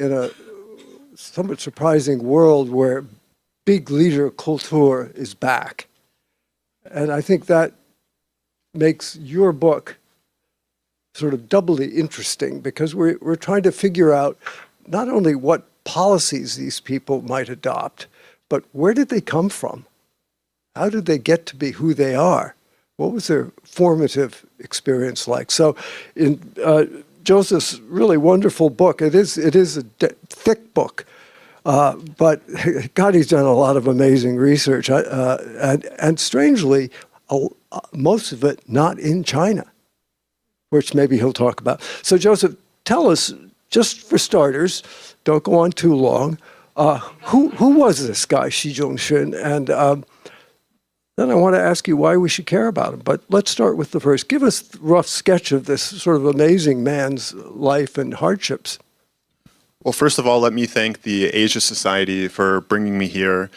in a somewhat surprising world where big leader culture is back. And I think that makes your book sort of doubly interesting, because we're trying to figure out not only what policies these people might adopt, but where did they come from? How did they get to be who they are? What was their formative experience like? So in Joseph's really wonderful book, it is a thick book, but God, he's done a lot of amazing research. And strangely, most of it not in China, which maybe he'll talk about. So Joseph, tell us, just for starters, don't go on too long, who was this guy, Xi仲-勋? And then I want to ask you why we should care about him. But let's start with the first. Give us a rough sketch of this sort of amazing man's life and hardships. Well, first of all, let me thank the Asia Society for bringing me here.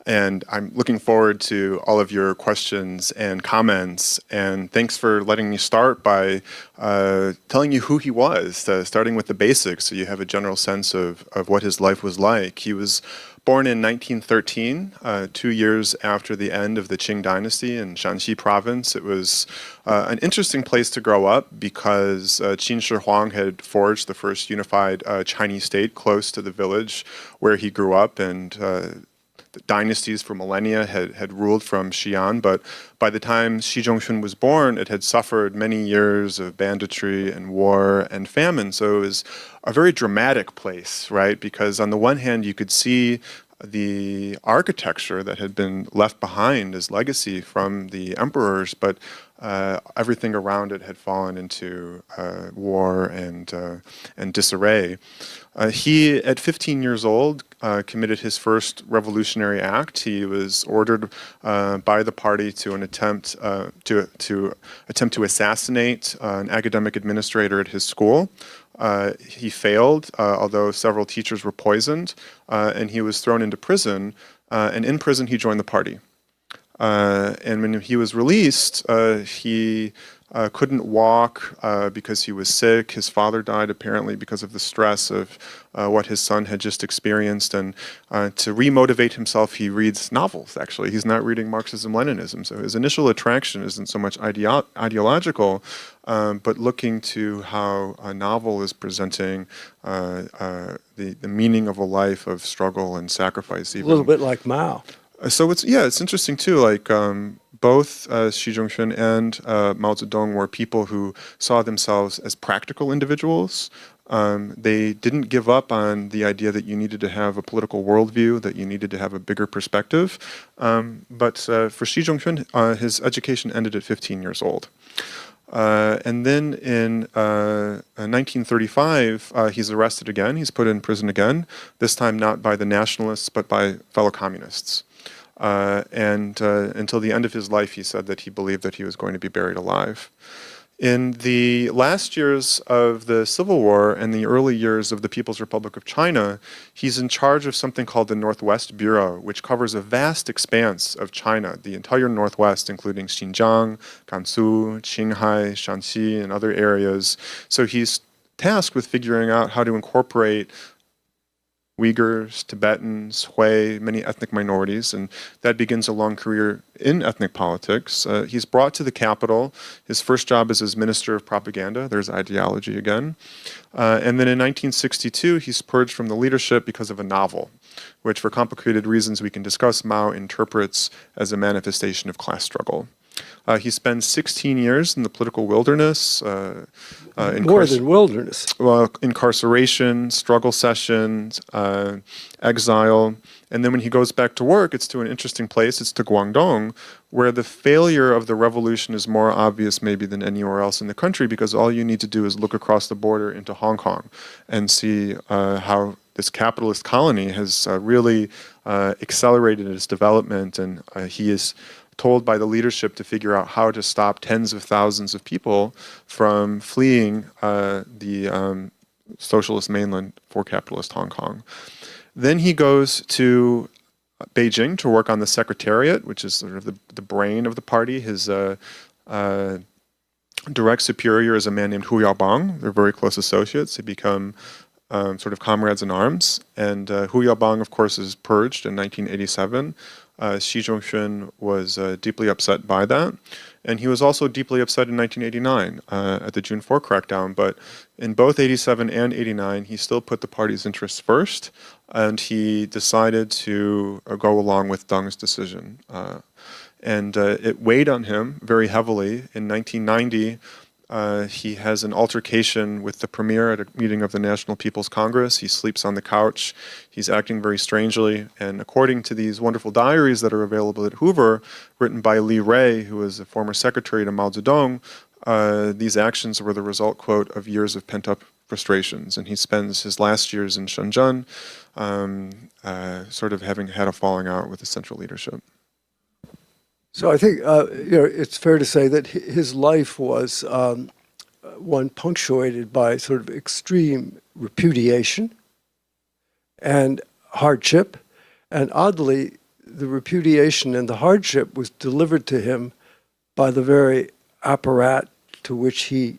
And I'm looking forward to all of your questions and comments. And thanks for letting me start by telling you who he was, starting with the basics, so you have a general sense of what his life was like. He was born in 1913, 2 years after the end of the Qing dynasty in Shanxi province. It was an interesting place to grow up because Qin Shi Huang had forged the first unified Chinese state close to the village where he grew up, and the dynasties for millennia had ruled from Xi'an, but by the time Xi仲-勋was born, it had suffered many years of banditry and war and famine. So it was a very dramatic place, right? Because on the one hand, you could see the architecture that had been left behind as legacy from the emperors, but everything around it had fallen into war and disarray. He, at 15 years old, committed his first revolutionary act. He was ordered by the party to attempt to assassinate an academic administrator at his school. He failed, although several teachers were poisoned, and he was thrown into prison. And in prison, he joined the party. And when he was released, he couldn't walk because he was sick. His father died apparently because of the stress of what his son had just experienced. And to remotivate himself, he reads novels, actually. He's not reading Marxism-Leninism. So his initial attraction isn't so much ideological, but looking to how a novel is presenting the meaning of a life of struggle and sacrifice. Even. A little bit like Mao. So it's interesting too, like both Xi仲-勋and Mao Zedong were people who saw themselves as practical individuals. They didn't give up on the idea that you needed to have a political worldview, that you needed to have a bigger perspective. But for Xi仲-勋, his education ended at 15 years old. And then in 1935, he's arrested again. He's put in prison again, this time not by the nationalists, but by fellow communists. And until the end of his life, he said that he believed that he was going to be buried alive. In the last years of the Civil War and the early years of the People's Republic of China, he's in charge of something called the Northwest Bureau, which covers a vast expanse of China, the entire Northwest, including Xinjiang, Gansu, Qinghai, Shanxi, and other areas. So he's tasked with figuring out how to incorporate Uyghurs, Tibetans, Hui, many ethnic minorities, and that begins a long career in ethnic politics. He's brought to the capital. His first job is as Minister of Propaganda. There's ideology again. And then in 1962, he's purged from the leadership because of a novel, which for complicated reasons we can discuss, Mao interprets as a manifestation of class struggle. He spends 16 years in the political wilderness. More than wilderness. Well, incarceration, struggle sessions, exile. And then when he goes back to work, it's to an interesting place. It's to Guangdong, where the failure of the revolution is more obvious maybe than anywhere else in the country, because all you need to do is look across the border into Hong Kong and see how this capitalist colony has really accelerated its development, and he is told by the leadership to figure out how to stop tens of thousands of people from fleeing the socialist mainland for capitalist Hong Kong. Then he goes to Beijing to work on the secretariat, which is sort of the brain of the party. His direct superior is a man named Hu Yaobang. They're very close associates. They become sort of comrades in arms. And Hu Yaobang, of course, is purged in 1987. Xi Zhongxun was deeply upset by that. And he was also deeply upset in 1989 at the June 4 crackdown. But in both 87 and 89, he still put the party's interests first. And he decided to go along with Deng's decision. And it weighed on him very heavily. In 1990, he has an altercation with the premier at a meeting of the National People's Congress. He sleeps on the couch. He's acting very strangely. And according to these wonderful diaries that are available at Hoover, written by Li Rui, who was a former secretary to Mao Zedong, these actions were the result, quote, of years of pent-up frustrations. And he spends his last years in Shenzhen sort of having had a falling out with the central leadership. So I think it's fair to say that his life was one punctuated by sort of extreme repudiation and hardship. And oddly, the repudiation and the hardship was delivered to him by the very apparat to which he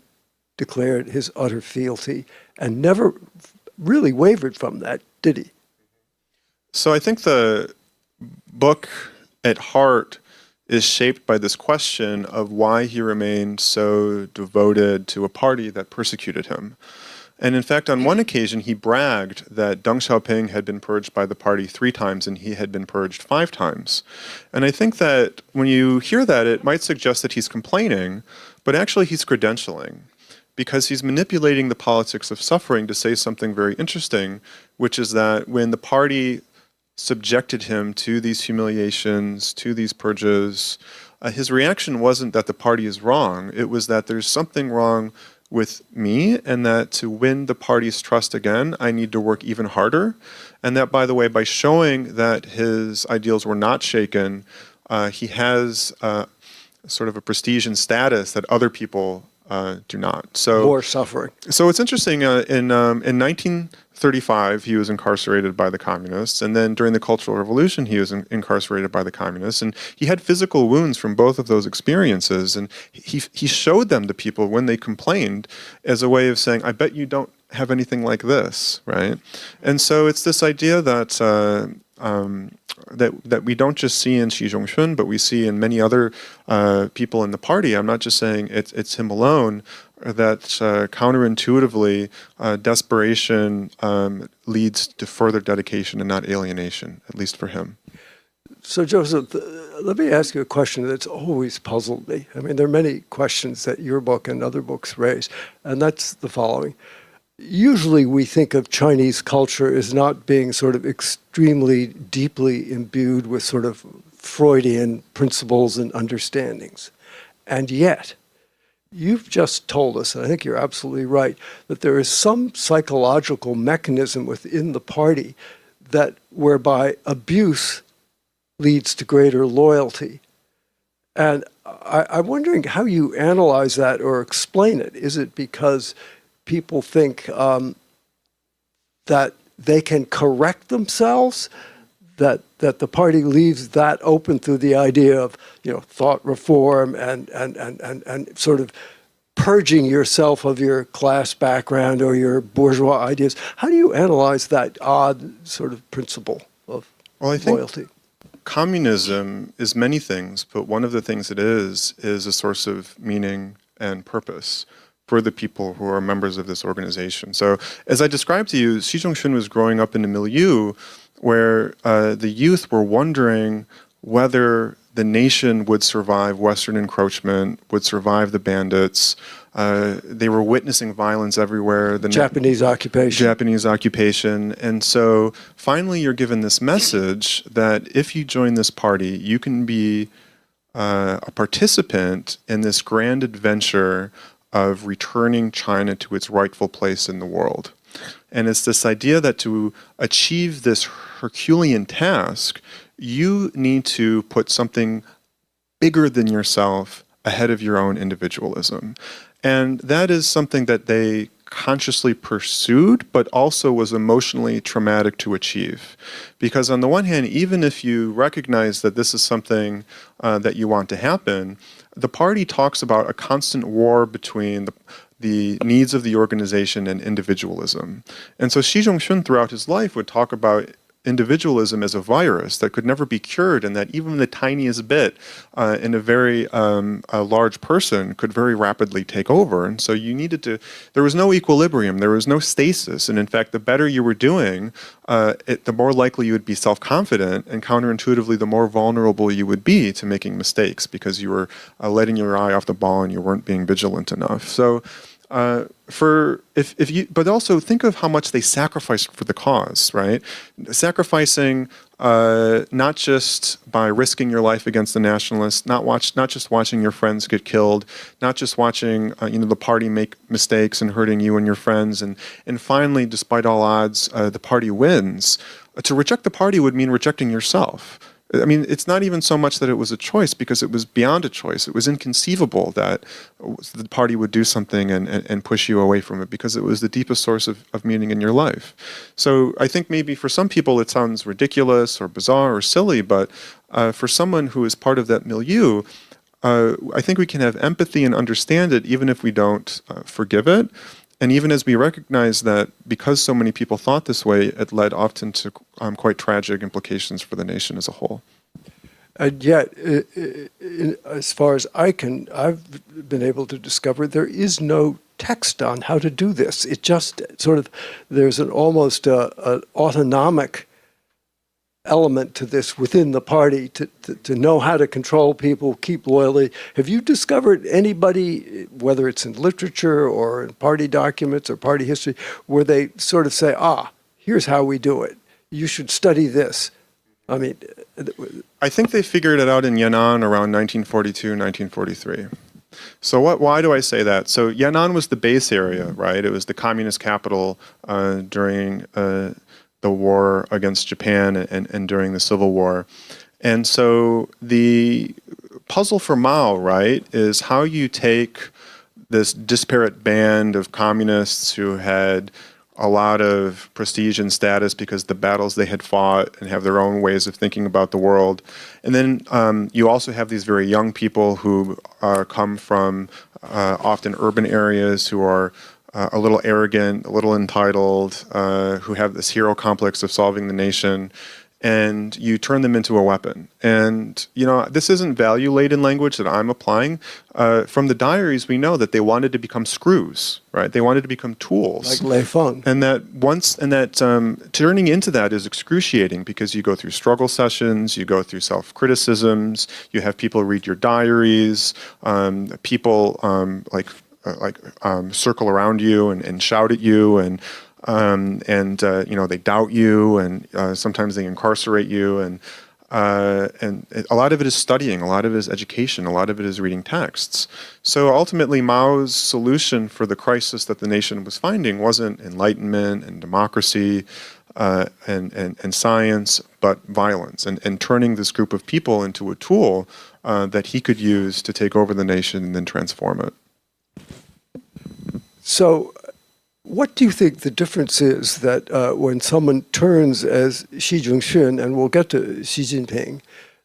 declared his utter fealty and never really wavered from that, did he? So I think the book at heart is shaped by this question of why he remained so devoted to a party that persecuted him. And in fact, on one occasion, he bragged that Deng Xiaoping had been purged by the party 3 times and he had been purged 5 times. And I think that when you hear that, it might suggest that he's complaining, but actually he's credentialing, because he's manipulating the politics of suffering to say something very interesting, which is that when the party subjected him to these humiliations, to these purges, his reaction wasn't that the party is wrong. It was that there's something wrong with me, and that to win the party's trust again, I need to work even harder. And that, by the way, by showing that his ideals were not shaken, he has sort of a prestige and status that other people do not. So more suffering. So it's interesting. In 1935, he was incarcerated by the communists, and then during the Cultural Revolution, he was incarcerated by the communists, and he had physical wounds from both of those experiences, and he showed them to people when they complained as a way of saying, "I bet you don't have anything like this," right? And so it's this idea that that we don't just see in Xi Zhongxun, but we see in many other people in the party. I'm not just saying it's him alone. That counterintuitively, desperation leads to further dedication and not alienation, at least for him. So, Joseph, let me ask you a question that's always puzzled me. I mean, there are many questions that your book and other books raise, and that's the following. Usually we think of Chinese culture as not being sort of extremely deeply imbued with sort of Freudian principles and understandings. And yet, you've just told us, and I think you're absolutely right, that there is some psychological mechanism within the party that whereby abuse leads to greater loyalty. And I'm wondering how you analyze that or explain it. Is it because people think that they can correct themselves, that the party leaves that open through the idea of thought reform and sort of purging yourself of your class background or your bourgeois ideas? How do you analyze that odd sort of principle of loyalty? Communism is many things, but one of the things it is a source of meaning and purpose for the people who are members of this organization. So as I described to you, Xi Zhongxun was growing up in a milieu where the youth were wondering whether the nation would survive Western encroachment, would survive the bandits. They were witnessing violence everywhere. The Japanese occupation. And so finally you're given this message that if you join this party, you can be a participant in this grand adventure of returning China to its rightful place in the world. And it's this idea that to achieve this Herculean task, you need to put something bigger than yourself ahead of your own individualism. And that is something that they consciously pursued, but also was emotionally traumatic to achieve. Because on the one hand, even if you recognize that this is something that you want to happen, the party talks about a constant war between the needs of the organization and individualism. And so Xi仲-shun throughout his life would talk about individualism as a virus that could never be cured, and that even the tiniest bit in a very a large person could very rapidly take over. And so you needed to, there was no equilibrium, there was no stasis, and in fact the better you were doing, the more likely you would be self-confident, and counterintuitively the more vulnerable you would be to making mistakes because you were letting your eye off the ball and you weren't being vigilant enough. So but also think of how much they sacrificed for the cause, right? Sacrificing not just by risking your life against the nationalists, not just watching your friends get killed, not just watching the party make mistakes and hurting you and your friends, and finally, despite all odds, the party wins. To reject the party would mean rejecting yourself. I mean, it's not even so much that it was a choice, because it was beyond a choice. It was inconceivable that the party would do something and push you away from it, because it was the deepest source of meaning in your life. So I think maybe for some people it sounds ridiculous or bizarre or silly, but for someone who is part of that milieu, I think we can have empathy and understand it even if we don't forgive it. And even as we recognize that because so many people thought this way, it led often to quite tragic implications for the nation as a whole. And yet, as far as I've been able to discover, there is no text on how to do this. It just sort of, there's an almost an autonomic element to this within the party to know how to control people, keep loyalty. Have you discovered anybody, whether it's in literature or in party documents or party history, where they sort of say, here's how we do it. You should study this. I mean, I think they figured it out in Yan'an around 1942, 1943. So why do I say that? So Yan'an was the base area, right? It was the communist capital during the war against Japan and during the Civil War. And so the puzzle for Mao, right, is how you take this disparate band of communists who had a lot of prestige and status because the battles they had fought and have their own ways of thinking about the world. And then you also have these very young people who come from often urban areas, who are a little arrogant, a little entitled, who have this hero complex of solving the nation, and you turn them into a weapon. And, this isn't value-laden language that I'm applying. From the diaries, we know that they wanted to become screws, right? They wanted to become tools. like Lei Feng. And that turning into that is excruciating, because you go through struggle sessions, you go through self-criticisms, you have people read your diaries, people circle around you and shout at you, and they doubt you, and sometimes they incarcerate you, and a lot of it is studying, a lot of it is education, a lot of it is reading texts. So ultimately, Mao's solution for the crisis that the nation was finding wasn't enlightenment and democracy and science, but violence, and turning this group of people into a tool that he could use to take over the nation and then transform it. So what do you think the difference is that when someone turns as Xi仲-shun, and we'll get to Xi Jinping,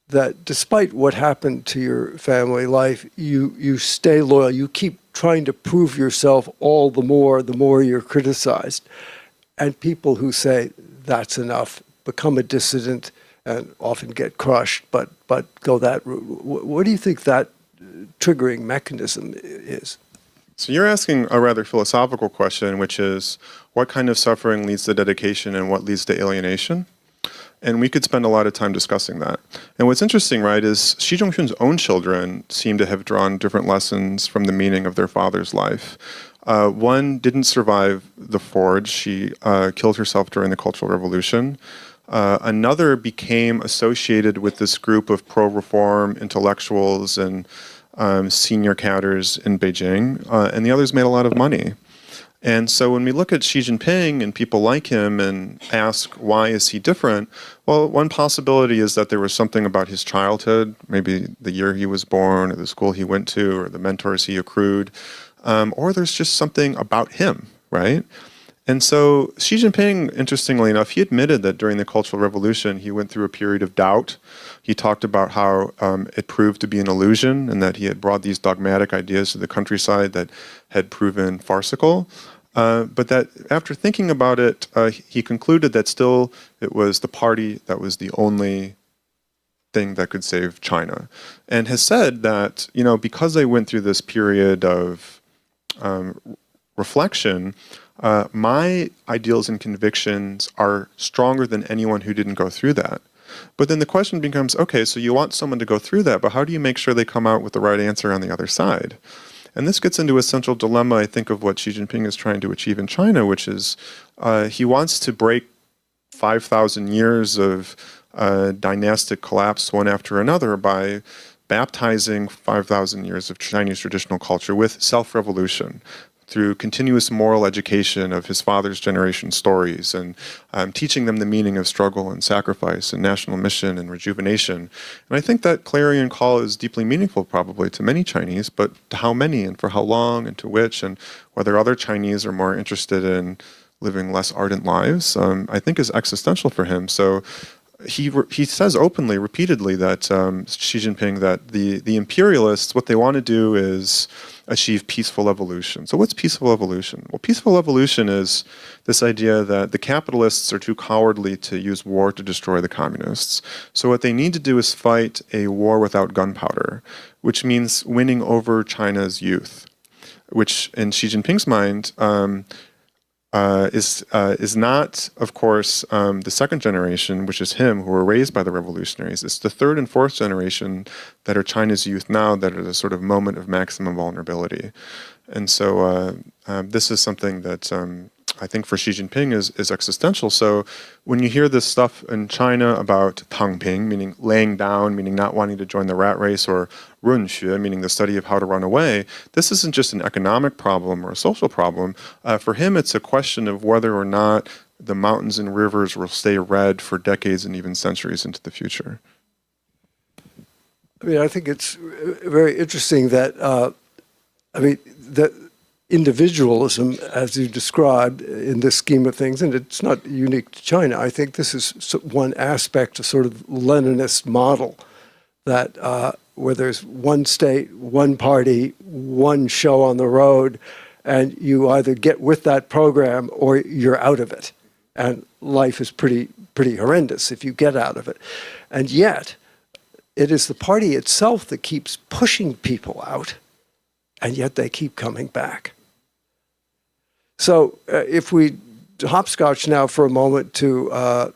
that despite what happened to your family life, you stay loyal, you keep trying to prove yourself all the more you're criticized, and people who say that's enough, become a dissident and often get crushed, but go that route. What do you think that triggering mechanism is? So you're asking a rather philosophical question, which is, what kind of suffering leads to dedication and what leads to alienation? And we could spend a lot of time discussing that. And what's interesting, right, is Xi仲-shun's own children seem to have drawn different lessons from the meaning of their father's life. One didn't survive the forge. She killed herself during the Cultural Revolution. Another became associated with this group of pro-reform intellectuals and senior cadres in Beijing, and the others made a lot of money. And so when we look at Xi Jinping and people like him and ask, why is he different? Well, one possibility is that there was something about his childhood, maybe the year he was born, or the school he went to, or the mentors he accrued, or there's just something about him, right? And so Xi Jinping, interestingly enough, he admitted that during the Cultural Revolution, he went through a period of doubt. He talked about how it proved to be an illusion and that he had brought these dogmatic ideas to the countryside that had proven farcical. But that after thinking about it, he concluded that still it was the party that was the only thing that could save China. And has said that, because they went through this period of reflection, my ideals and convictions are stronger than anyone who didn't go through that. But then the question becomes, okay, so you want someone to go through that, but how do you make sure they come out with the right answer on the other side? And this gets into a central dilemma, I think, of what Xi Jinping is trying to achieve in China, which is he wants to break 5,000 years of dynastic collapse one after another by baptizing 5,000 years of Chinese traditional culture with self-revolution, through continuous moral education of his father's generation stories and teaching them the meaning of struggle and sacrifice and national mission and rejuvenation. And I think that clarion call is deeply meaningful probably to many Chinese, but to how many and for how long and to which, and whether other Chinese are more interested in living less ardent lives, I think is existential for him. So he says openly, repeatedly, that Xi Jinping, that the imperialists, what they want to do is achieve peaceful evolution. So what's peaceful evolution? Well, peaceful evolution is this idea that the capitalists are too cowardly to use war to destroy the communists. So what they need to do is fight a war without gunpowder, which means winning over China's youth, which in Xi Jinping's mind is not, of course, the second generation, which is him, who were raised by the revolutionaries. It's the third and fourth generation that are China's youth now that are the sort of moment of maximum vulnerability. And so this is something that I think for Xi Jinping is existential. So when you hear this stuff in China about Tangping, meaning laying down, meaning not wanting to join the rat race, or Runxue, meaning the study of how to run away, this isn't just an economic problem or a social problem. For him, it's a question of whether or not the mountains and rivers will stay red for decades and even centuries into the future. I mean, I think it's very interesting that, that individualism, as you described in this scheme of things, and it's not unique to China. I think this is one aspect, a sort of Leninist model, that where there's one state, one party, one show on the road, and you either get with that program or you're out of it. And life is pretty horrendous if you get out of it. And yet, it is the party itself that keeps pushing people out, and yet they keep coming back. So if we hopscotch now for a moment to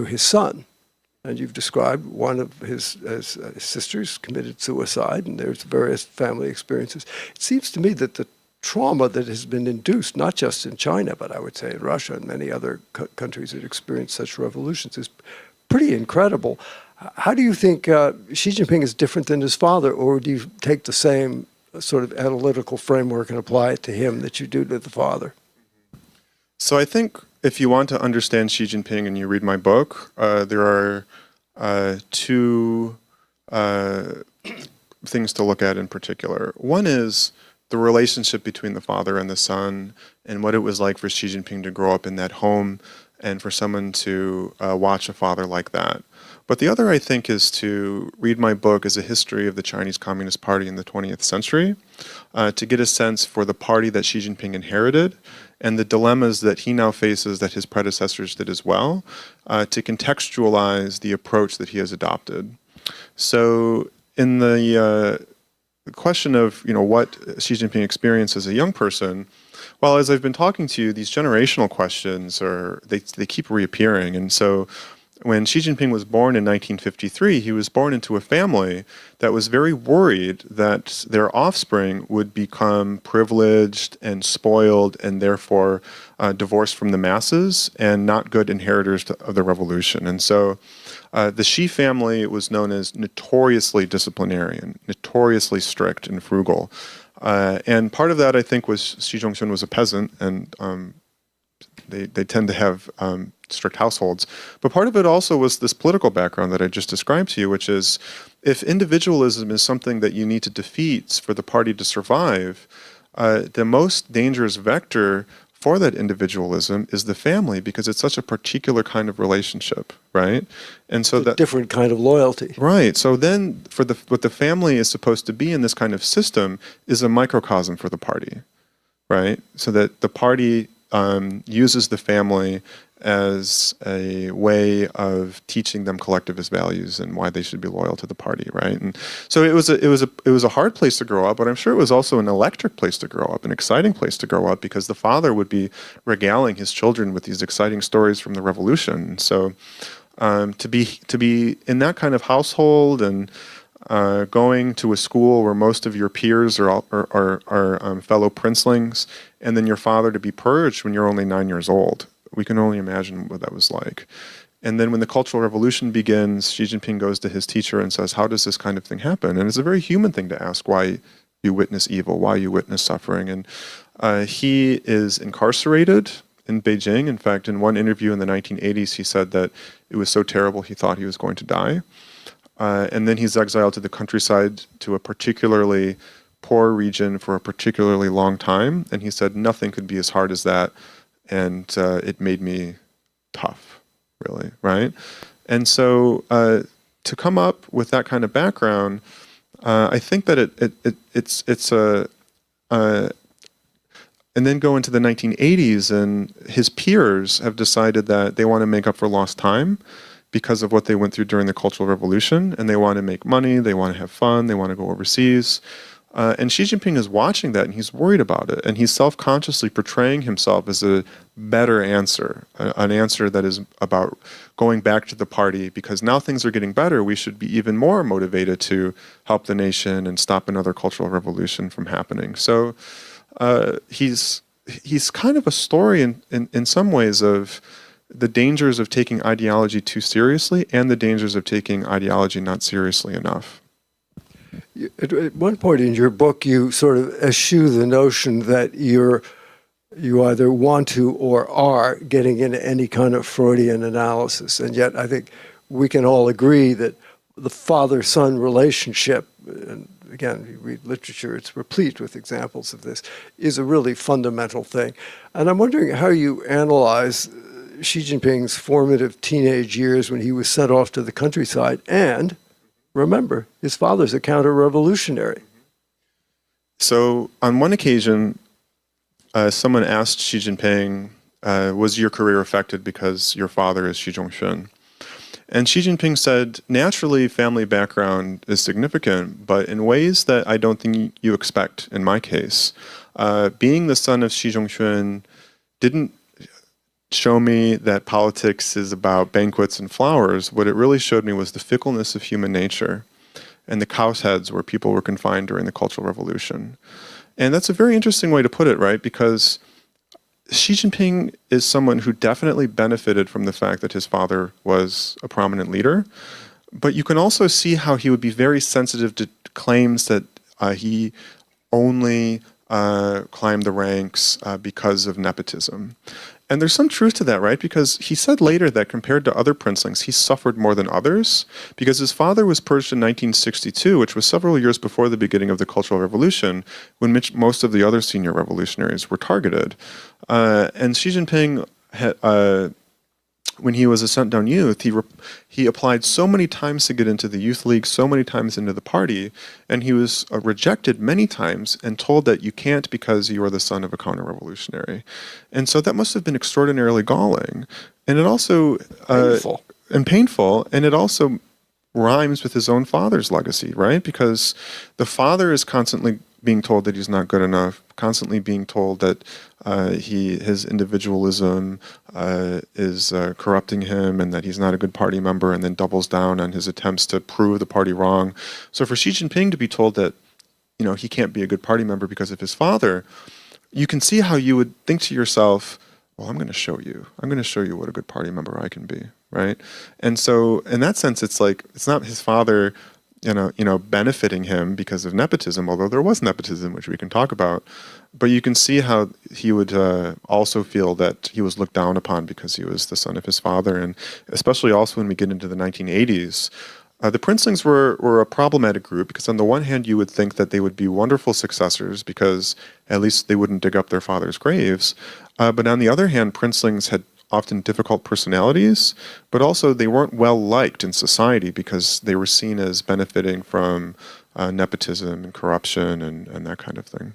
his son, and you've described one of his sisters committed suicide, and there's various family experiences. It seems to me that the trauma that has been induced, not just in China, but I would say in Russia and many other countries that experience such revolutions, is pretty incredible. How do you think Xi Jinping is different than his father, or do you take the same sort of analytical framework and apply it to him that you do to the father? So I think if you want to understand Xi Jinping and you read my book, there are two things to look at in particular. One is the relationship between the father and the son, and what it was like for Xi Jinping to grow up in that home and for someone to watch a father like that. But the other, I think, is to read my book as a history of the Chinese Communist Party in the 20th century, to get a sense for the party that Xi Jinping inherited and the dilemmas that he now faces that his predecessors did as well, to contextualize the approach that he has adopted. So in the question of what Xi Jinping experienced as a young person, well, as I've been talking to you, these generational questions they keep reappearing. And so when Xi Jinping was born in 1953, he was born into a family that was very worried that their offspring would become privileged and spoiled and therefore divorced from the masses and not good inheritors of the revolution. And so the Xi family was known as notoriously disciplinarian, notoriously strict and frugal. And part of that, I think, was Xi Zhongxun was a peasant, and they tend to have strict households. But part of it also was this political background that I just described to you, which is if individualism is something that you need to defeat for the party to survive, the most dangerous vector for that individualism is the family, because it's such a particular kind of relationship, right? And so a different kind of loyalty. Right. So then what the family is supposed to be in this kind of system is a microcosm for the party, right? So that the party uses the family as a way of teaching them collectivist values and why they should be loyal to the party, right? And so it was a hard place to grow up, but I'm sure it was also an electric place to grow up, an exciting place to grow up, because the father would be regaling his children with these exciting stories from the revolution. So to be in that kind of household and going to a school where most of your peers are fellow princelings, and then your father to be purged when you're only 9 years old. We can only imagine what that was like. And then when the Cultural Revolution begins, Xi Jinping goes to his teacher and says, how does this kind of thing happen? And it's a very human thing to ask why you witness evil, why you witness suffering. And he is incarcerated in Beijing. In fact, in one interview in the 1980s, he said that it was so terrible he thought he was going to die. And then he's exiled to the countryside, to a particularly poor region for a particularly long time. And he said, nothing could be as hard as that. And it made me tough, really, right? And so to come up with that kind of background, I think that it's a... and then go into the 1980s, and his peers have decided that they want to make up for lost time because of what they went through during the Cultural Revolution, and they want to make money, they want to have fun, they want to go overseas. And Xi Jinping is watching that, and he's worried about it, and he's self-consciously portraying himself as a better answer, an answer that is about going back to the party, because now things are getting better, we should be even more motivated to help the nation and stop another cultural revolution from happening. So he's kind of a story in some ways of the dangers of taking ideology too seriously and the dangers of taking ideology not seriously enough. At one point in your book, you sort of eschew the notion that you either want to or are getting into any kind of Freudian analysis. And yet I think we can all agree that the father-son relationship, and again, you read literature, it's replete with examples of this, is a really fundamental thing. And I'm wondering how you analyze Xi Jinping's formative teenage years when he was sent off to the countryside, and remember, his father's a counter-revolutionary. So on one occasion, someone asked Xi Jinping, was your career affected because your father is Xi仲-勋? And Xi Jinping said, naturally, family background is significant, but in ways that I don't think you expect in my case. Being the son of Xi仲-勋didn't show me that politics is about banquets and flowers. What it really showed me was the fickleness of human nature and the cow's heads where people were confined during the Cultural Revolution. And that's a very interesting way to put it, right? Because Xi Jinping is someone who definitely benefited from the fact that his father was a prominent leader, but you can also see how he would be very sensitive to claims that he only climbed the ranks because of nepotism. And there's some truth to that, right? Because he said later that compared to other princelings, he suffered more than others, because his father was purged in 1962, which was several years before the beginning of the Cultural Revolution, when most of the other senior revolutionaries were targeted. And Xi Jinping had, when he was a sent-down youth, he applied so many times to get into the youth league, so many times into the party, and he was rejected many times and told that you can't because you are the son of a counter-revolutionary. And so that must have been extraordinarily galling. And it also... Painful. And painful, and it also rhymes with his own father's legacy, right? Because the father is constantly being told that he's not good enough, constantly being told that his individualism is corrupting him and that he's not a good party member, and then doubles down on his attempts to prove the party wrong. So for Xi Jinping to be told that, you know, he can't be a good party member because of his father, you can see how you would think to yourself, well, I'm going to show you. I'm going to show you what a good party member I can be, right? And so in that sense, it's like, it's not his father benefiting him because of nepotism, although there was nepotism, which we can talk about. But you can see how he would also feel that he was looked down upon because he was the son of his father. And especially also when we get into the 1980s, The princelings were a problematic group because on the one hand you would think that they would be wonderful successors because at least they wouldn't dig up their father's graves. But on the other hand, princelings had often difficult personalities, but also they weren't well liked in society because they were seen as benefiting from nepotism and corruption and that kind of thing.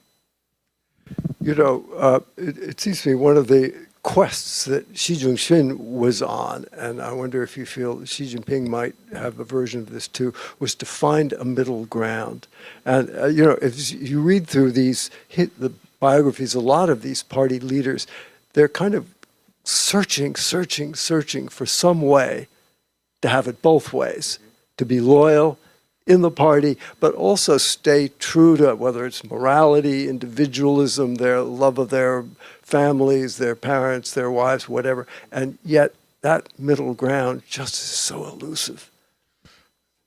You know, it seems to me one of the quests that Xi Jinping was on, and I wonder if you feel Xi Jinping might have a version of this too, was to find a middle ground. And, you know, if you read through the biographies, a lot of these party leaders, they're kind of searching for some way to have it both ways, to be loyal in the party, but also stay true to whether it's morality, individualism, their love of their families, their parents, their wives, whatever. And yet that middle ground just is so elusive.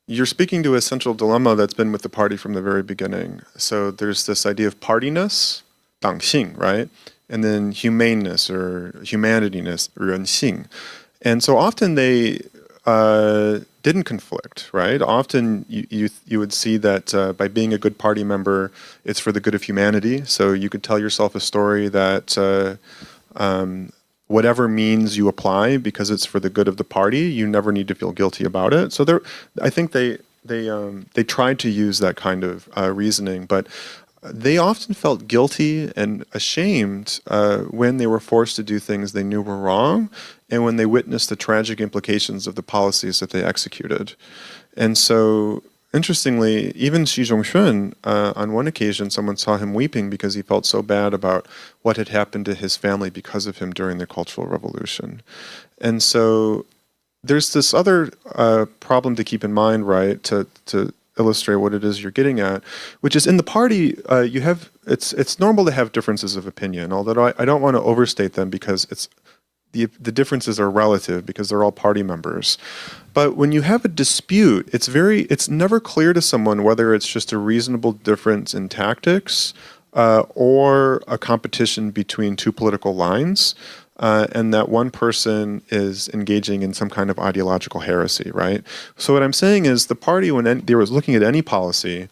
You're speaking to a central dilemma that's been with the party from the very beginning. So there's this idea of partyness, 党性, right? And then humaneness or humanityness, 人性. And so often they didn't conflict, right? Often you would see that by being a good party member, it's for the good of humanity. So you could tell yourself a story that whatever means you apply because it's for the good of the party, you never need to feel guilty about it. So I think they tried to use that kind of reasoning, but they often felt guilty and ashamed when they were forced to do things they knew were wrong and when they witnessed the tragic implications of the policies that they executed. And so, interestingly, even Xi仲-shun, on one occasion, someone saw him weeping because he felt so bad about what had happened to his family because of him during the Cultural Revolution. And so there's this other problem to keep in mind, right, to illustrate what it is you're getting at, which is in the party, it's normal to have differences of opinion, although I don't want to overstate them because the differences are relative because they're all party members. But when you have a dispute, it's never clear to someone whether it's just a reasonable difference in tactics or a competition between two political lines. And that one person is engaging in some kind of ideological heresy, right? So what I'm saying is the party, when they were looking at any policy,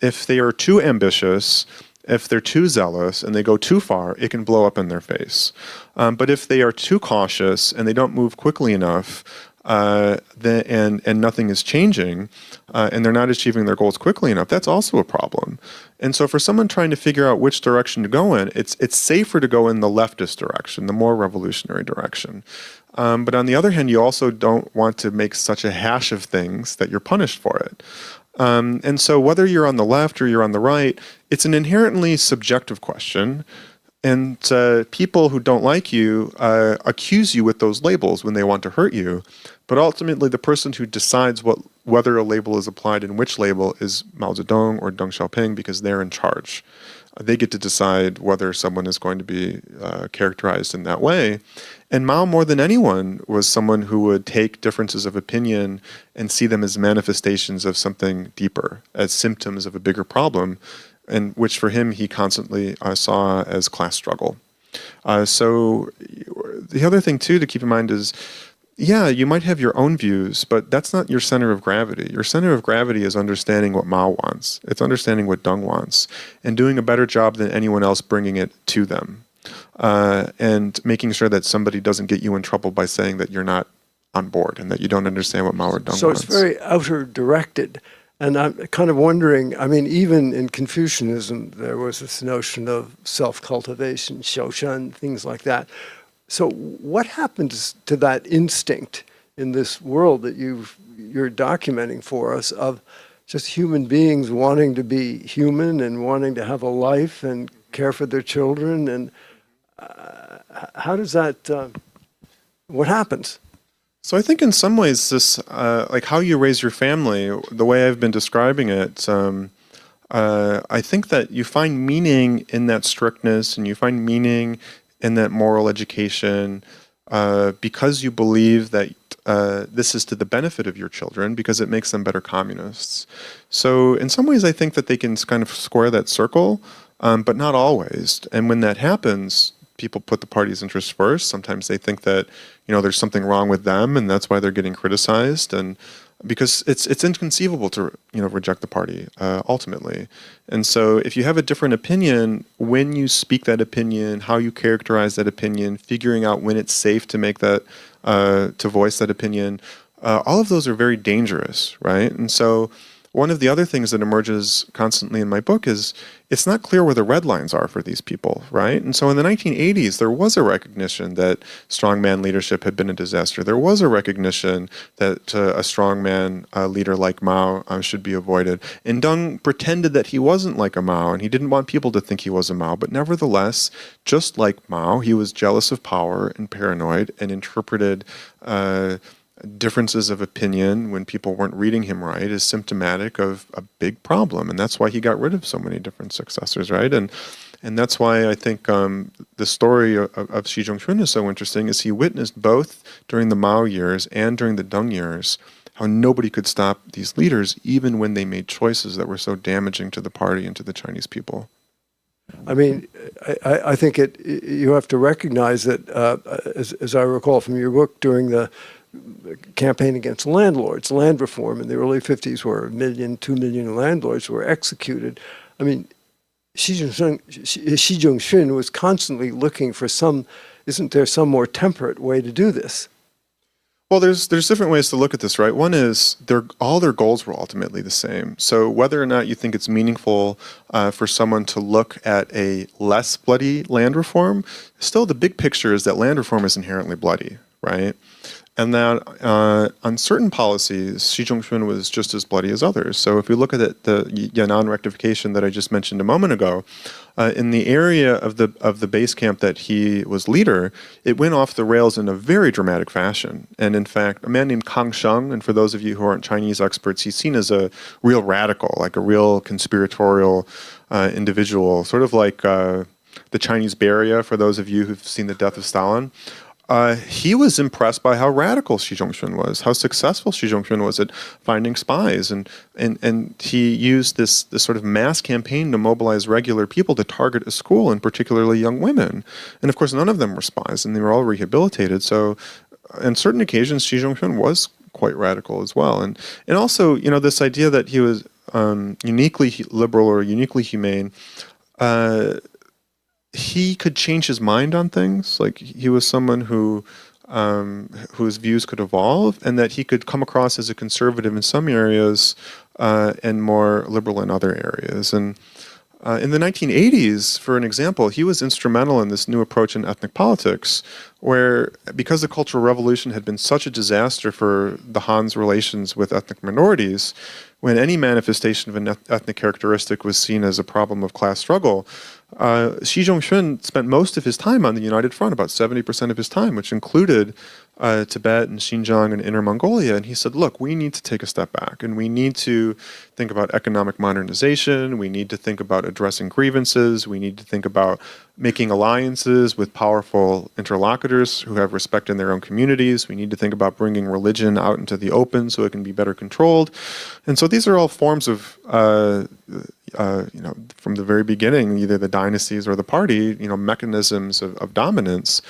if they are too ambitious, if they're too zealous and they go too far, it can blow up in their face. But if they are too cautious and they don't move quickly enough, and nothing is changing, and they're not achieving their goals quickly enough, that's also a problem. And so for someone trying to figure out which direction to go in, it's safer to go in the leftist direction, the more revolutionary direction. But on the other hand, you also don't want to make such a hash of things that you're punished for it. And so whether you're on the left or you're on the right, it's an inherently subjective question. And people who don't like you accuse you with those labels when they want to hurt you. But ultimately, the person who decides whether a label is applied and which label is Mao Zedong or Deng Xiaoping because they're in charge. They get to decide whether someone is going to be characterized in that way. And Mao, more than anyone, was someone who would take differences of opinion and see them as manifestations of something deeper, as symptoms of a bigger problem, and which for him he constantly saw as class struggle. So the other thing too to keep in mind is, yeah, you might have your own views, but that's not your center of gravity. Your center of gravity is understanding what Mao wants. It's understanding what Deng wants and doing a better job than anyone else bringing it to them. And making sure that somebody doesn't get you in trouble by saying that you're not on board and that you don't understand what Mao or Deng wants. So it's very outer directed. And I'm kind of wondering, I mean, even in Confucianism, there was this notion of self-cultivation, xiaoshan, things like that. So what happens to that instinct in this world that you're documenting for us of just human beings wanting to be human and wanting to have a life and care for their children? And how does that, what happens? So I think in some ways this, like how you raise your family, the way I've been describing it, I think that you find meaning in that strictness and you find meaning in that moral education because you believe that this is to the benefit of your children because it makes them better communists. So in some ways I think that they can kind of square that circle, but not always. And when that happens, people put the party's interests first. Sometimes they think that, you know, there's something wrong with them and that's why they're getting criticized. And because it's inconceivable to reject the party ultimately. And so if you have a different opinion, when you speak that opinion, how you characterize that opinion, figuring out when it's safe to make that to voice that opinion, all of those are very dangerous, right? And so one of the other things that emerges constantly in my book is it's not clear where the red lines are for these people, right? And so in the 1980s, there was a recognition that strongman leadership had been a disaster. There was a recognition that a strongman leader like Mao should be avoided. And Deng pretended that he wasn't like a Mao, and he didn't want people to think he was a Mao. But nevertheless, just like Mao, he was jealous of power and paranoid and interpreted differences of opinion when people weren't reading him right is symptomatic of a big problem, and that's why he got rid of so many different successors, right? And that's why I think the story of Xi仲-shun is so interesting, is he witnessed both during the Mao years and during the Deng years how nobody could stop these leaders, even when they made choices that were so damaging to the party and to the Chinese people. I mean, I think you have to recognize that, as I recall from your book, during the campaign against landlords, land reform in the early 50s, where 1 million, 2 million landlords were executed. I mean, Xi仲-shun was constantly looking for isn't there some more temperate way to do this? Well, there's different ways to look at this, right? One is all their goals were ultimately the same. So whether or not you think it's meaningful for someone to look at a less bloody land reform, still the big picture is that land reform is inherently bloody, right? And that on certain policies, Xi仲-shun was just as bloody as others. So if we look at the Yan'an rectification that I just mentioned a moment ago, in the area of the base camp that he was leader, it went off the rails in a very dramatic fashion. And in fact, a man named Kang Sheng, and for those of you who aren't Chinese experts, he's seen as a real radical, like a real conspiratorial individual, sort of like the Chinese Beria, for those of you who've seen The Death of Stalin. He was impressed by how radical Xi仲-shun was, how successful Xi仲-shun was at finding spies, and he used this sort of mass campaign to mobilize regular people to target a school, and particularly young women. And of course, none of them were spies, and they were all rehabilitated. So, on certain occasions, Xi仲-shun was quite radical as well, and also, this idea that he was uniquely liberal or uniquely humane. He could change his mind on things. Like, he was someone whose views could evolve, and that he could come across as a conservative in some areas and more liberal in other areas. And in the 1980s, for an example, he was instrumental in this new approach in ethnic politics, where, because the Cultural Revolution had been such a disaster for the Han's relations with ethnic minorities, when any manifestation of an ethnic characteristic was seen as a problem of class struggle, Xi仲-shun spent most of his time on the United Front, about 70% of his time, which included Tibet and Xinjiang and Inner Mongolia. And he said, look, we need to take a step back, and we need to think about economic modernization. We need to think about addressing grievances. We need to think about making alliances with powerful interlocutors who have respect in their own communities. We need to think about bringing religion out into the open so it can be better controlled. And so these are all forms of, from the very beginning, either the dynasties or the party, mechanisms of dominance.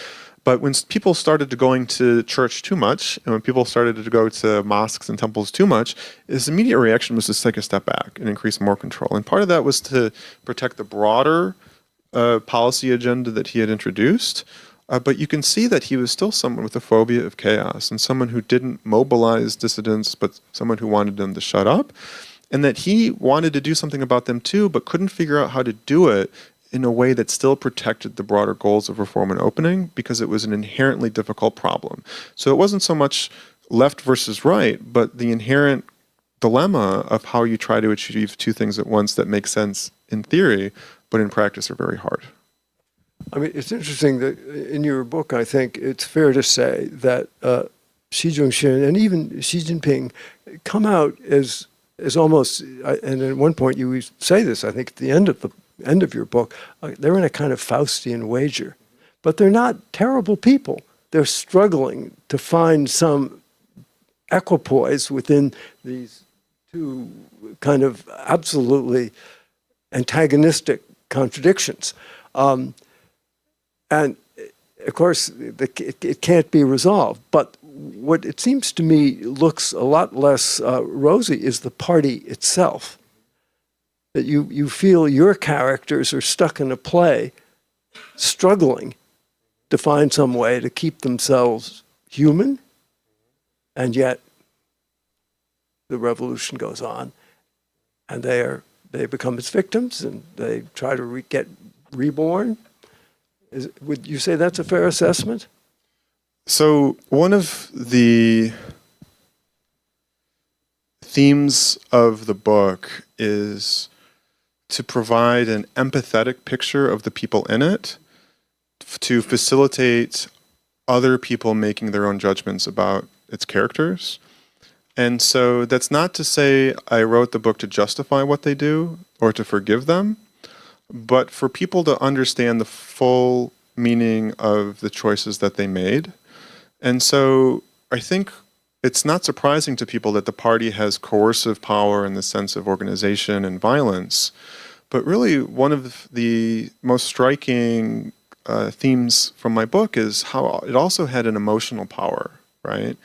But when people started to going to church too much, and when people started to go to mosques and temples too much, his immediate reaction was to take a step back and increase more control. And part of that was to protect the broader policy agenda that he had introduced. But you can see that he was still someone with a phobia of chaos, and someone who didn't mobilize dissidents, but someone who wanted them to shut up. And that he wanted to do something about them too, but couldn't figure out how to do it in a way that still protected the broader goals of reform and opening, because it was an inherently difficult problem. So it wasn't so much left versus right, but the inherent dilemma of how you try to achieve two things at once that make sense in theory, but in practice are very hard. I mean, it's interesting that in your book, I think it's fair to say that Xi仲-shun and even Xi Jinping come out as almost, and at one point you say this, I think at the end of your book, they're in a kind of Faustian wager. But they're not terrible people. They're struggling to find some equipoise within these two kind of absolutely antagonistic contradictions. And of course, it can't be resolved. But what it seems to me looks a lot less rosy is the party itself. That you feel your characters are stuck in a play, struggling to find some way to keep themselves human, and yet the revolution goes on, and they become its victims, and they try to get reborn. Would you say that's a fair assessment? So one of the themes of the book is to provide an empathetic picture of the people in it, to facilitate other people making their own judgments about its characters. And so that's not to say I wrote the book to justify what they do or to forgive them, but for people to understand the full meaning of the choices that they made. And so I think it's not surprising to people that the party has coercive power in the sense of organization and violence. But really, one of the most striking themes from my book is how it also had an emotional power, right?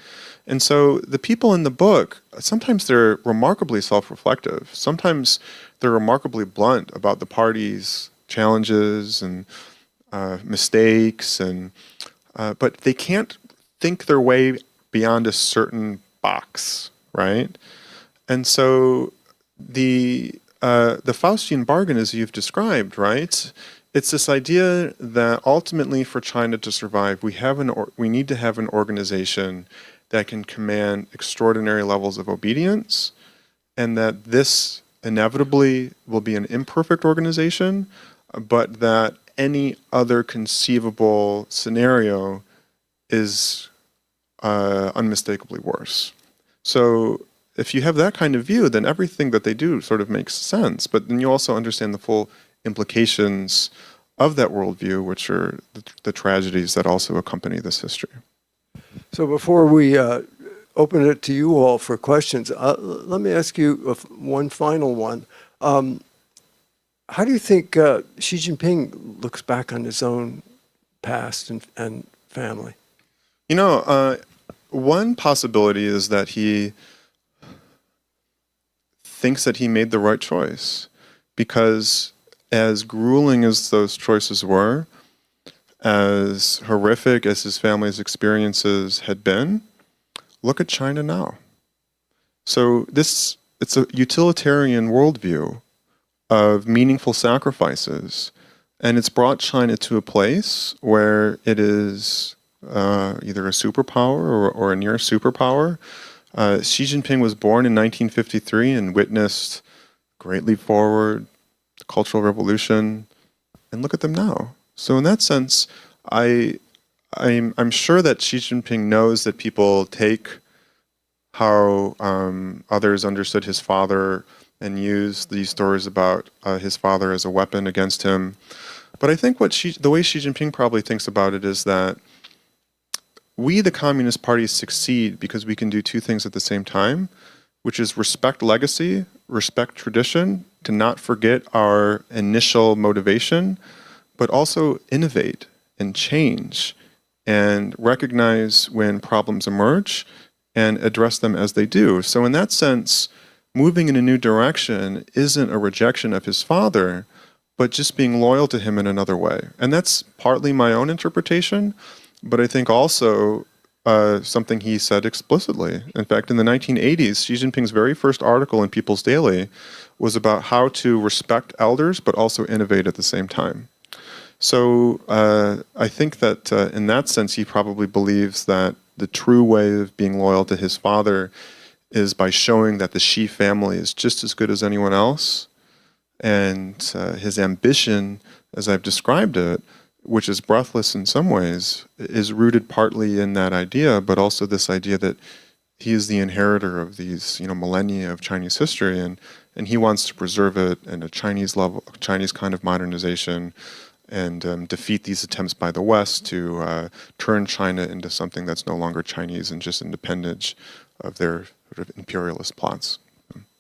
And so the people in the book, sometimes they're remarkably self-reflective. Sometimes they're remarkably blunt about the party's challenges and mistakes, but they can't think their way beyond a certain box, right? And so the Faustian bargain, as you've described, right? It's this idea that ultimately, for China to survive, we need to have an organization that can command extraordinary levels of obedience, and that this inevitably will be an imperfect organization, but that any other conceivable scenario is unmistakably worse. So if you have that kind of view, then everything that they do sort of makes sense. But then you also understand the full implications of that worldview, which are the tragedies that also accompany this history. So before we open it to you all for questions, let me ask you one final one. How do you think Xi Jinping looks back on his own past and family? You know, one possibility is that he thinks that he made the right choice, because as grueling as those choices were, as horrific as his family's experiences had been, look at China now. So it's a utilitarian worldview of meaningful sacrifices, and it's brought China to a place where it is either a superpower or a near superpower. Xi Jinping was born in 1953 and witnessed Great Leap Forward, the Cultural Revolution, and look at them now. So in that sense, I'm sure that Xi Jinping knows that people take how others understood his father and use these stories about his father as a weapon against him. But I think the way Xi Jinping probably thinks about it is that we, the Communist Party, succeed because we can do two things at the same time, which is respect legacy, respect tradition, to not forget our initial motivation, but also innovate and change and recognize when problems emerge and address them as they do. So in that sense, moving in a new direction isn't a rejection of his father, but just being loyal to him in another way. And that's partly my own interpretation, but I think also something he said explicitly. In fact, in the 1980s, Xi Jinping's very first article in People's Daily was about how to respect elders, but also innovate at the same time. So I think that in that sense, he probably believes that the true way of being loyal to his father is by showing that the Xi family is just as good as anyone else. And his ambition, as I've described it, which is breathless in some ways, is rooted partly in that idea, but also this idea that he is the inheritor of these, millennia of Chinese history, and he wants to preserve it in a Chinese level, Chinese kind of modernization, and defeat these attempts by the West to turn China into something that's no longer Chinese and just independent of their sort of imperialist plots.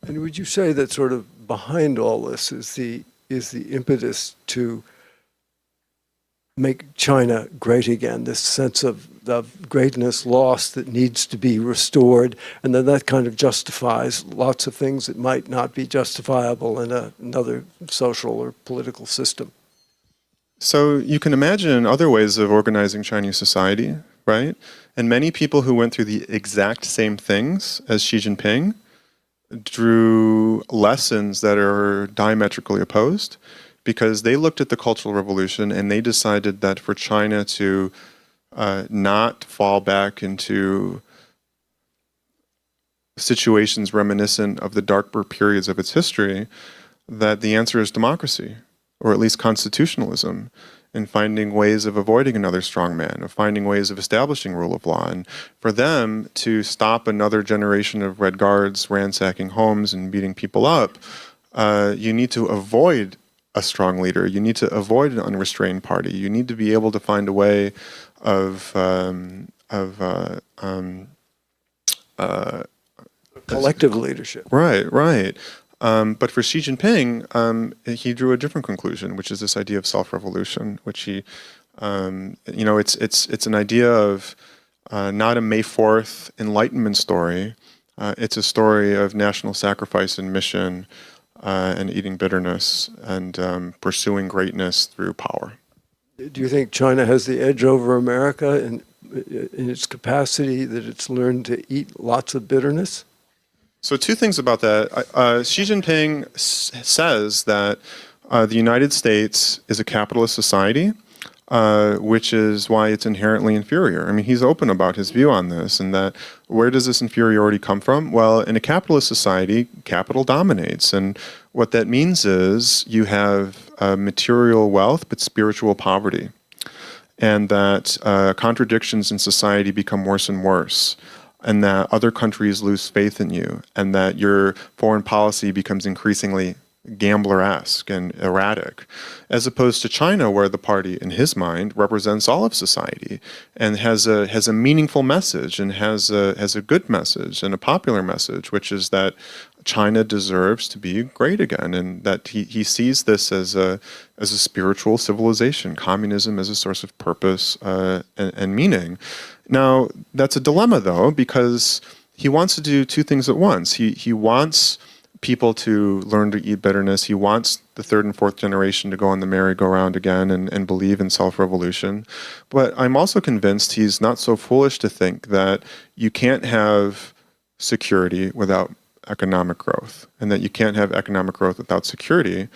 And would you say that sort of behind all this is the impetus to make China great again, this sense of of greatness lost that needs to be restored, and then that kind of justifies lots of things that might not be justifiable in another social or political system. So you can imagine other ways of organizing Chinese society, right? And many people who went through the exact same things as Xi Jinping drew lessons that are diametrically opposed, because they looked at the Cultural Revolution and they decided that for China to not fall back into situations reminiscent of the darker periods of its history, that the answer is democracy, or at least constitutionalism, and finding ways of avoiding another strongman, of finding ways of establishing rule of law. And for them to stop another generation of Red Guards ransacking homes and beating people up, you need to avoid a strong leader. You need to avoid an unrestrained party. You need to be able to find a way of collective leadership. Right, right. But for Xi Jinping, he drew a different conclusion, which is this idea of self-revolution, which he, it's an idea of not a May 4th Enlightenment story. It's a story of national sacrifice and mission, and eating bitterness, and pursuing greatness through power. Do you think China has the edge over America in its capacity that it's learned to eat lots of bitterness? So two things about that. Xi Jinping says that the United States is a capitalist society, which is why it's inherently inferior. I mean, he's open about his view on this, and that where does this inferiority come from? Well, in a capitalist society, capital dominates, and what that means is you have material wealth but spiritual poverty, and that contradictions in society become worse and worse, and that other countries lose faith in you, and that your foreign policy becomes increasingly gambler-esque and erratic, as opposed to China, where the party, in his mind, represents all of society and has a meaningful message, and has a good message and a popular message, which is that China deserves to be great again, and that he sees this as a spiritual civilization, communism as a source of purpose and meaning. Now, that's a dilemma, though, because he wants to do two things at once. He wants people to learn to eat bitterness. He wants the third and fourth generation to go on the merry-go-round again and believe in self-revolution. But I'm also convinced he's not so foolish to think that you can't have security without economic growth, and that you can't have economic growth without security.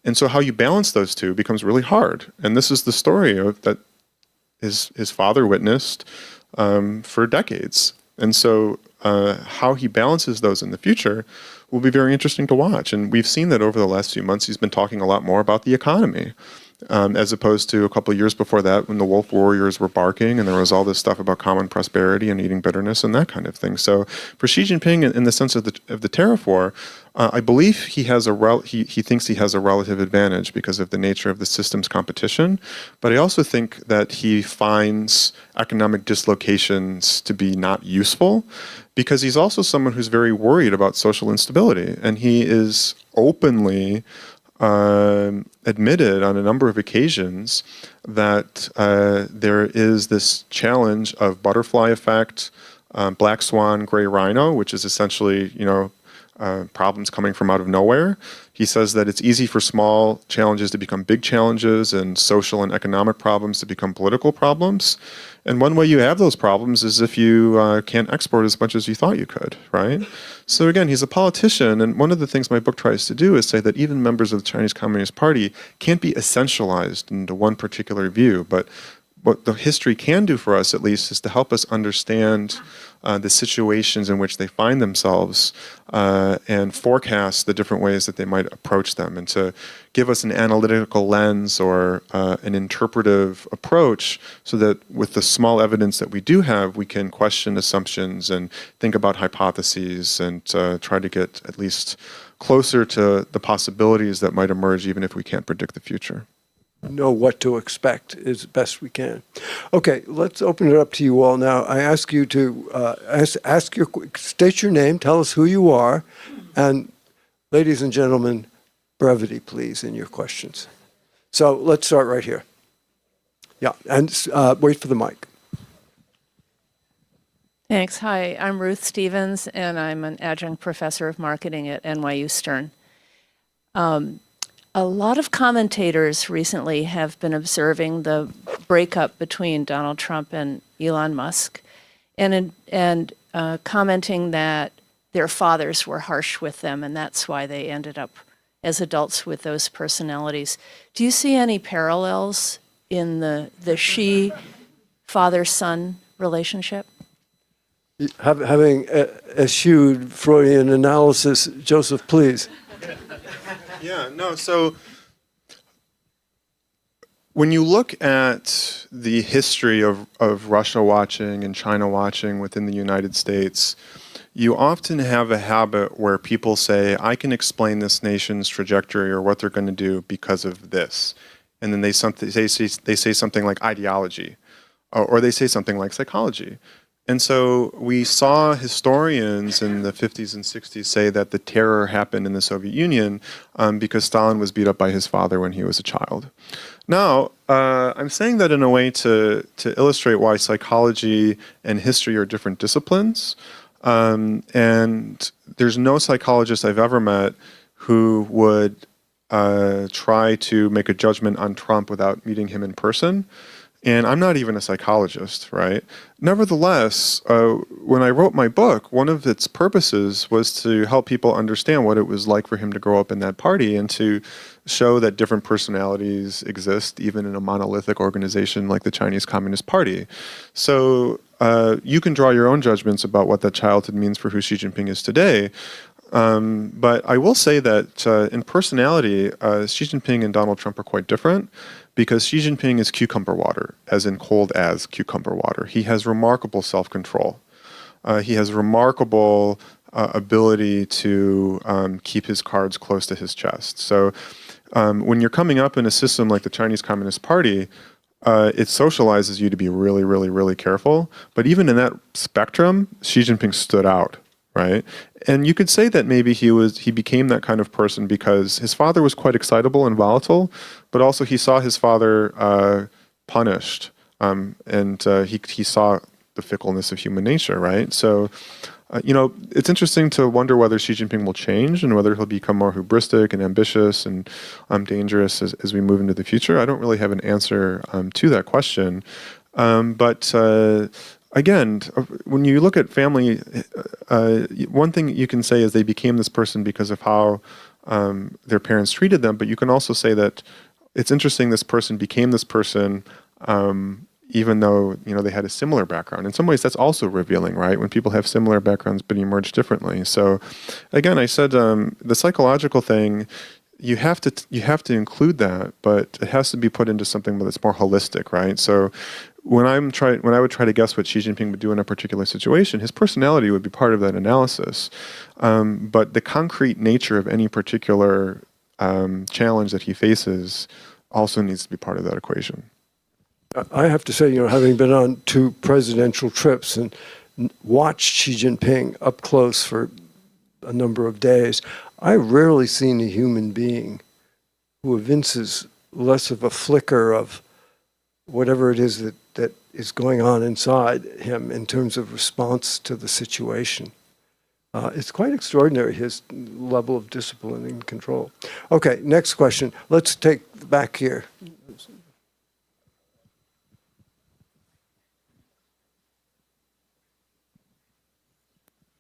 And so how you balance those two becomes really hard. And this is the story that his father witnessed for decades. And so how he balances those in the future will be very interesting to watch. And we've seen that over the last few months, he's been talking a lot more about the economy, as opposed to a couple of years before that when the wolf warriors were barking and there was all this stuff about common prosperity and eating bitterness and that kind of thing. So for Xi Jinping, in the sense of the tariff war, I believe he thinks he has a relative advantage because of the nature of the system's competition. But I also think that he finds economic dislocations to be not useful, because he's also someone who's very worried about social instability, and he is openly admitted on a number of occasions that there is this challenge of butterfly effect, black swan, gray rhino, which is essentially, problems coming from out of nowhere. He says that it's easy for small challenges to become big challenges, and social and economic problems to become political problems. And one way you have those problems is if you can't export as much as you thought you could, right? So again, he's a politician, and one of the things my book tries to do is say that even members of the Chinese Communist Party can't be essentialized into one particular view, but what the history can do for us, at least, is to help us understand the situations in which they find themselves and forecast the different ways that they might approach them, and to give us an analytical lens or an interpretive approach, so that with the small evidence that we do have, we can question assumptions and think about hypotheses and try to get at least closer to the possibilities that might emerge, even if we can't predict the future. Know what to expect as best we can. Okay, let's open it up to you all now. I ask you to state your name, tell us who you are, and ladies and gentlemen, brevity, please, in your questions. So let's start right here. Yeah, and wait for the mic. Thanks. Hi, I'm Ruth Stevens, and I'm an adjunct professor of marketing at NYU Stern. A lot of commentators recently have been observing the breakup between Donald Trump and Elon Musk, and commenting that their fathers were harsh with them, and that's why they ended up as adults with those personalities. Do you see any parallels in the Xi father-son relationship? Having eschewed Freudian analysis, Joseph, please. Yeah, no, so when you look at the history of Russia watching and China watching within the United States, you often have a habit where people say, I can explain this nation's trajectory or what they're going to do because of this. And then they say something like ideology, or they say something like psychology. And so we saw historians in the 50s and 60s say that the terror happened in the Soviet Union because Stalin was beat up by his father when he was a child. Now, I'm saying that in a way to illustrate why psychology and history are different disciplines. And there's no psychologist I've ever met who would try to make a judgment on Trump without meeting him in person. And I'm not even a psychologist, right? Nevertheless, when I wrote my book, one of its purposes was to help people understand what it was like for him to grow up in that party and to show that different personalities exist even in a monolithic organization like the Chinese Communist Party. So you can draw your own judgments about what that childhood means for who Xi Jinping is today. But I will say that in personality, Xi Jinping and Donald Trump are quite different because Xi Jinping is cucumber water, as in cold as cucumber water. He has remarkable self-control. He has remarkable ability to keep his cards close to his chest. So when you're coming up in a system like the Chinese Communist Party, it socializes you to be really, really, really careful. But even in that spectrum, Xi Jinping stood out. Right, and you could say that maybe he became that kind of person because his father was quite excitable and volatile, but also he saw his father punished, and he saw the fickleness of human nature. Right, so it's interesting to wonder whether Xi Jinping will change and whether he'll become more hubristic and ambitious and dangerous as we move into the future. I don't really have an answer to that question, but. Again, when you look at family, one thing you can say is they became this person because of how their parents treated them, but you can also say that it's interesting this person became this person even though they had a similar background. In some ways, that's also revealing, right? When people have similar backgrounds but emerge differently. So again, I said the psychological thing, you have to include that, but it has to be put into something that's more holistic, right? So when I would try to guess what Xi Jinping would do in a particular situation, his personality would be part of that analysis. But the concrete nature of any particular challenge that he faces also needs to be part of that equation. I have to say, having been on 2 presidential trips and watched Xi Jinping up close for a number of days, I've rarely seen a human being who evinces less of a flicker of whatever it is that is going on inside him in terms of response to the situation. It's quite extraordinary, his level of discipline and control. Okay, next question. Let's take back here.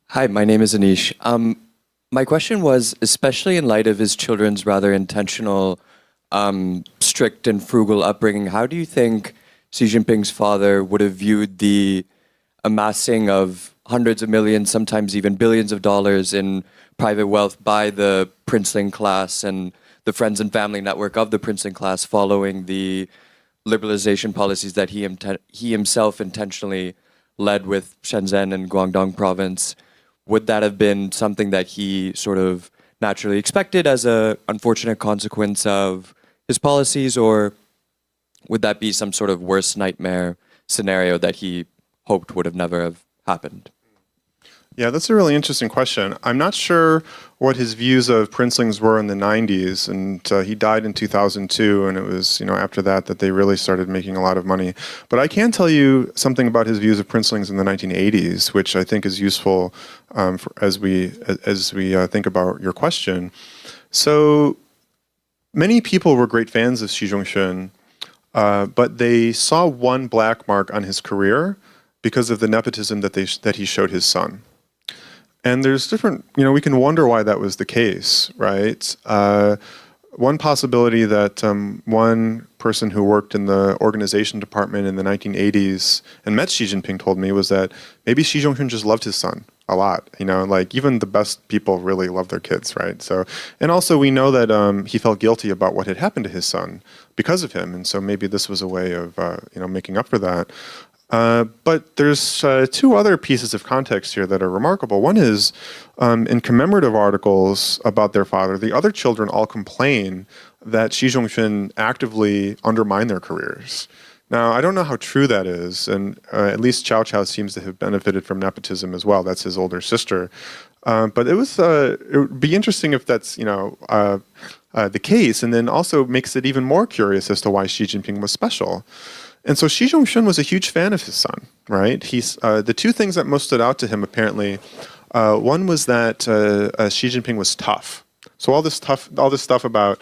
Hi, my name is Anish. My question was, especially in light of his children's rather intentional, strict and frugal upbringing, how do you think Xi Jinping's father would have viewed the amassing of hundreds of millions, sometimes even billions of dollars in private wealth by the princeling class and the friends and family network of the princeling class following the liberalization policies that he himself intentionally led with Shenzhen and Guangdong province? Would that have been something that he sort of naturally expected as an unfortunate consequence of his policies, or would that be some sort of worst nightmare scenario that he hoped would have never have happened? Yeah, that's a really interesting question. I'm not sure what his views of princelings were in the 90s, and he died in 2002, and it was after that that they really started making a lot of money. But I can tell you something about his views of princelings in the 1980s, which I think is useful as we think about your question. So many people were great fans of Xi仲-shun, but they saw one black mark on his career because of the nepotism that he showed his son. And there's different, we can wonder why that was the case, right? One possibility that one person who worked in the organization department in the 1980s and met Xi Jinping told me was that maybe Xi Jinping just loved his son a lot, like even the best people really love their kids, right? So, and also we know that he felt guilty about what had happened to his son because of him, and so maybe this was a way of, making up for that. But there's two other pieces of context here that are remarkable. One is, in commemorative articles about their father, the other children all complain that Xi Jinping actively undermined their careers. Now, I don't know how true that is, and at least Cao Cao seems to have benefited from nepotism as well. That's his older sister. But it would be interesting if that's, the case, and then also makes it even more curious as to why Xi Jinping was special. And so Xi Jinping was a huge fan of his son, right? The two things that most stood out to him, apparently, one was that Xi Jinping was tough. So all this stuff about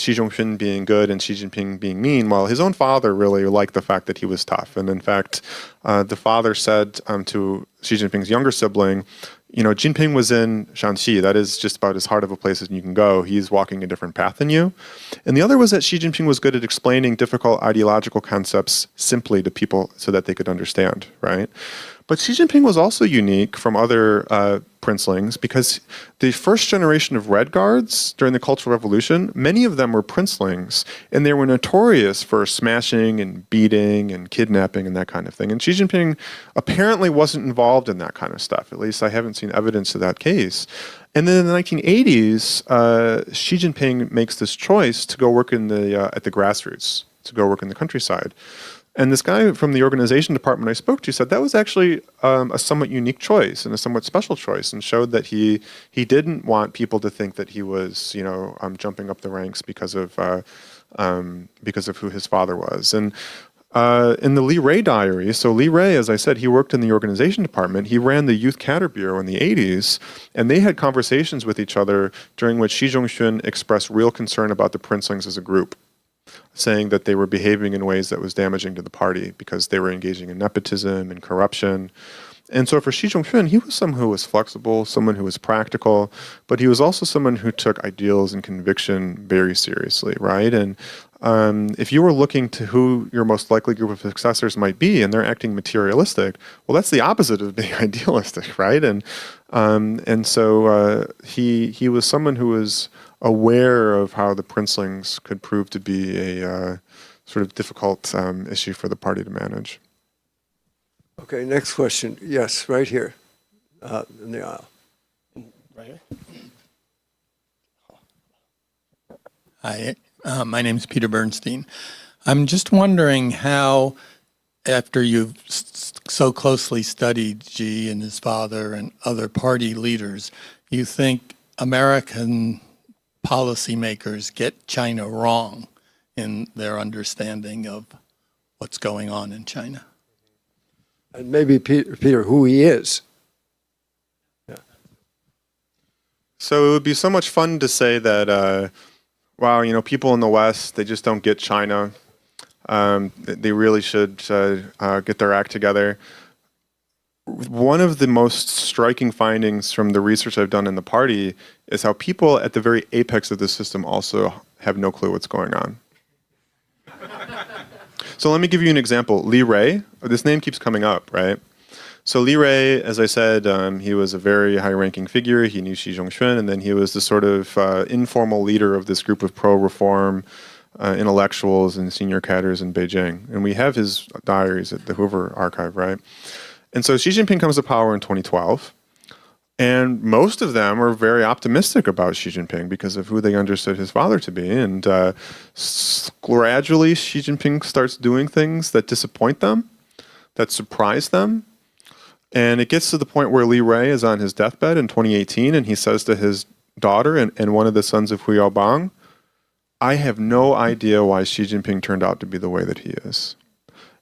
Xi Jinping being good and Xi Jinping being mean, well, his own father really liked the fact that he was tough. And in fact, the father said to Xi Jinping's younger sibling, Jinping was in Shanxi. That is just about as hard of a place as you can go. He's walking a different path than you. And the other was that Xi Jinping was good at explaining difficult ideological concepts simply to people so that they could understand, right? But Xi Jinping was also unique from other princelings because the first generation of Red Guards during the Cultural Revolution, many of them were princelings, and they were notorious for smashing and beating and kidnapping and that kind of thing. And Xi Jinping apparently wasn't involved in that kind of stuff. At least I haven't seen evidence of that case. And then in the 1980s, Xi Jinping makes this choice to go work at the grassroots, to go work in the countryside. And this guy from the organization department I spoke to said that was actually a somewhat unique choice and a somewhat special choice, and showed that he didn't want people to think that he was jumping up the ranks because of who his father was. And in the Li Rui diary, so Li Rui, as I said, he worked in the organization department. He ran the Youth Cadre Bureau in the 80s, and they had conversations with each other during which Xi Jinping expressed real concern about the princelings as a group, saying that they were behaving in ways that was damaging to the party because they were engaging in nepotism and corruption. And so for Xi Jinping, he was someone who was flexible, someone who was practical, but he was also someone who took ideals and conviction very seriously, right? And if you were looking to who your most likely group of successors might be and they're acting materialistic, well, that's the opposite of being idealistic, right? And so he was someone who was aware of how the princelings could prove to be a sort of difficult issue for the party to manage. Okay, next question. Yes, right here in the aisle. Right. Hi, my name is Peter Bernstein. I'm just wondering how, after you've so closely studied Xi and his father and other party leaders, you think American policymakers get China wrong in their understanding of what's going on in China. And maybe Peter, who he is. Yeah. So it would be so much fun to say that, wow, people in the West, they just don't get China. They really should get their act together. One of the most striking findings from the research I've done in the party is how people at the very apex of the system also have no clue what's going on. So let me give you an example. Li Rui, this name keeps coming up, right? So Li Rui, as I said, he was a very high-ranking figure. He knew Xi Jinping, and then he was the sort of informal leader of this group of pro-reform intellectuals and senior cadres in Beijing. And we have his diaries at the Hoover Archive, right? And so Xi Jinping comes to power in 2012, and most of them are very optimistic about Xi Jinping because of who they understood his father to be. And gradually, Xi Jinping starts doing things that disappoint them, that surprise them. And it gets to the point where Li Rui is on his deathbed in 2018, and he says to his daughter and one of the sons of Hu Yaobang, I have no idea why Xi Jinping turned out to be the way that he is.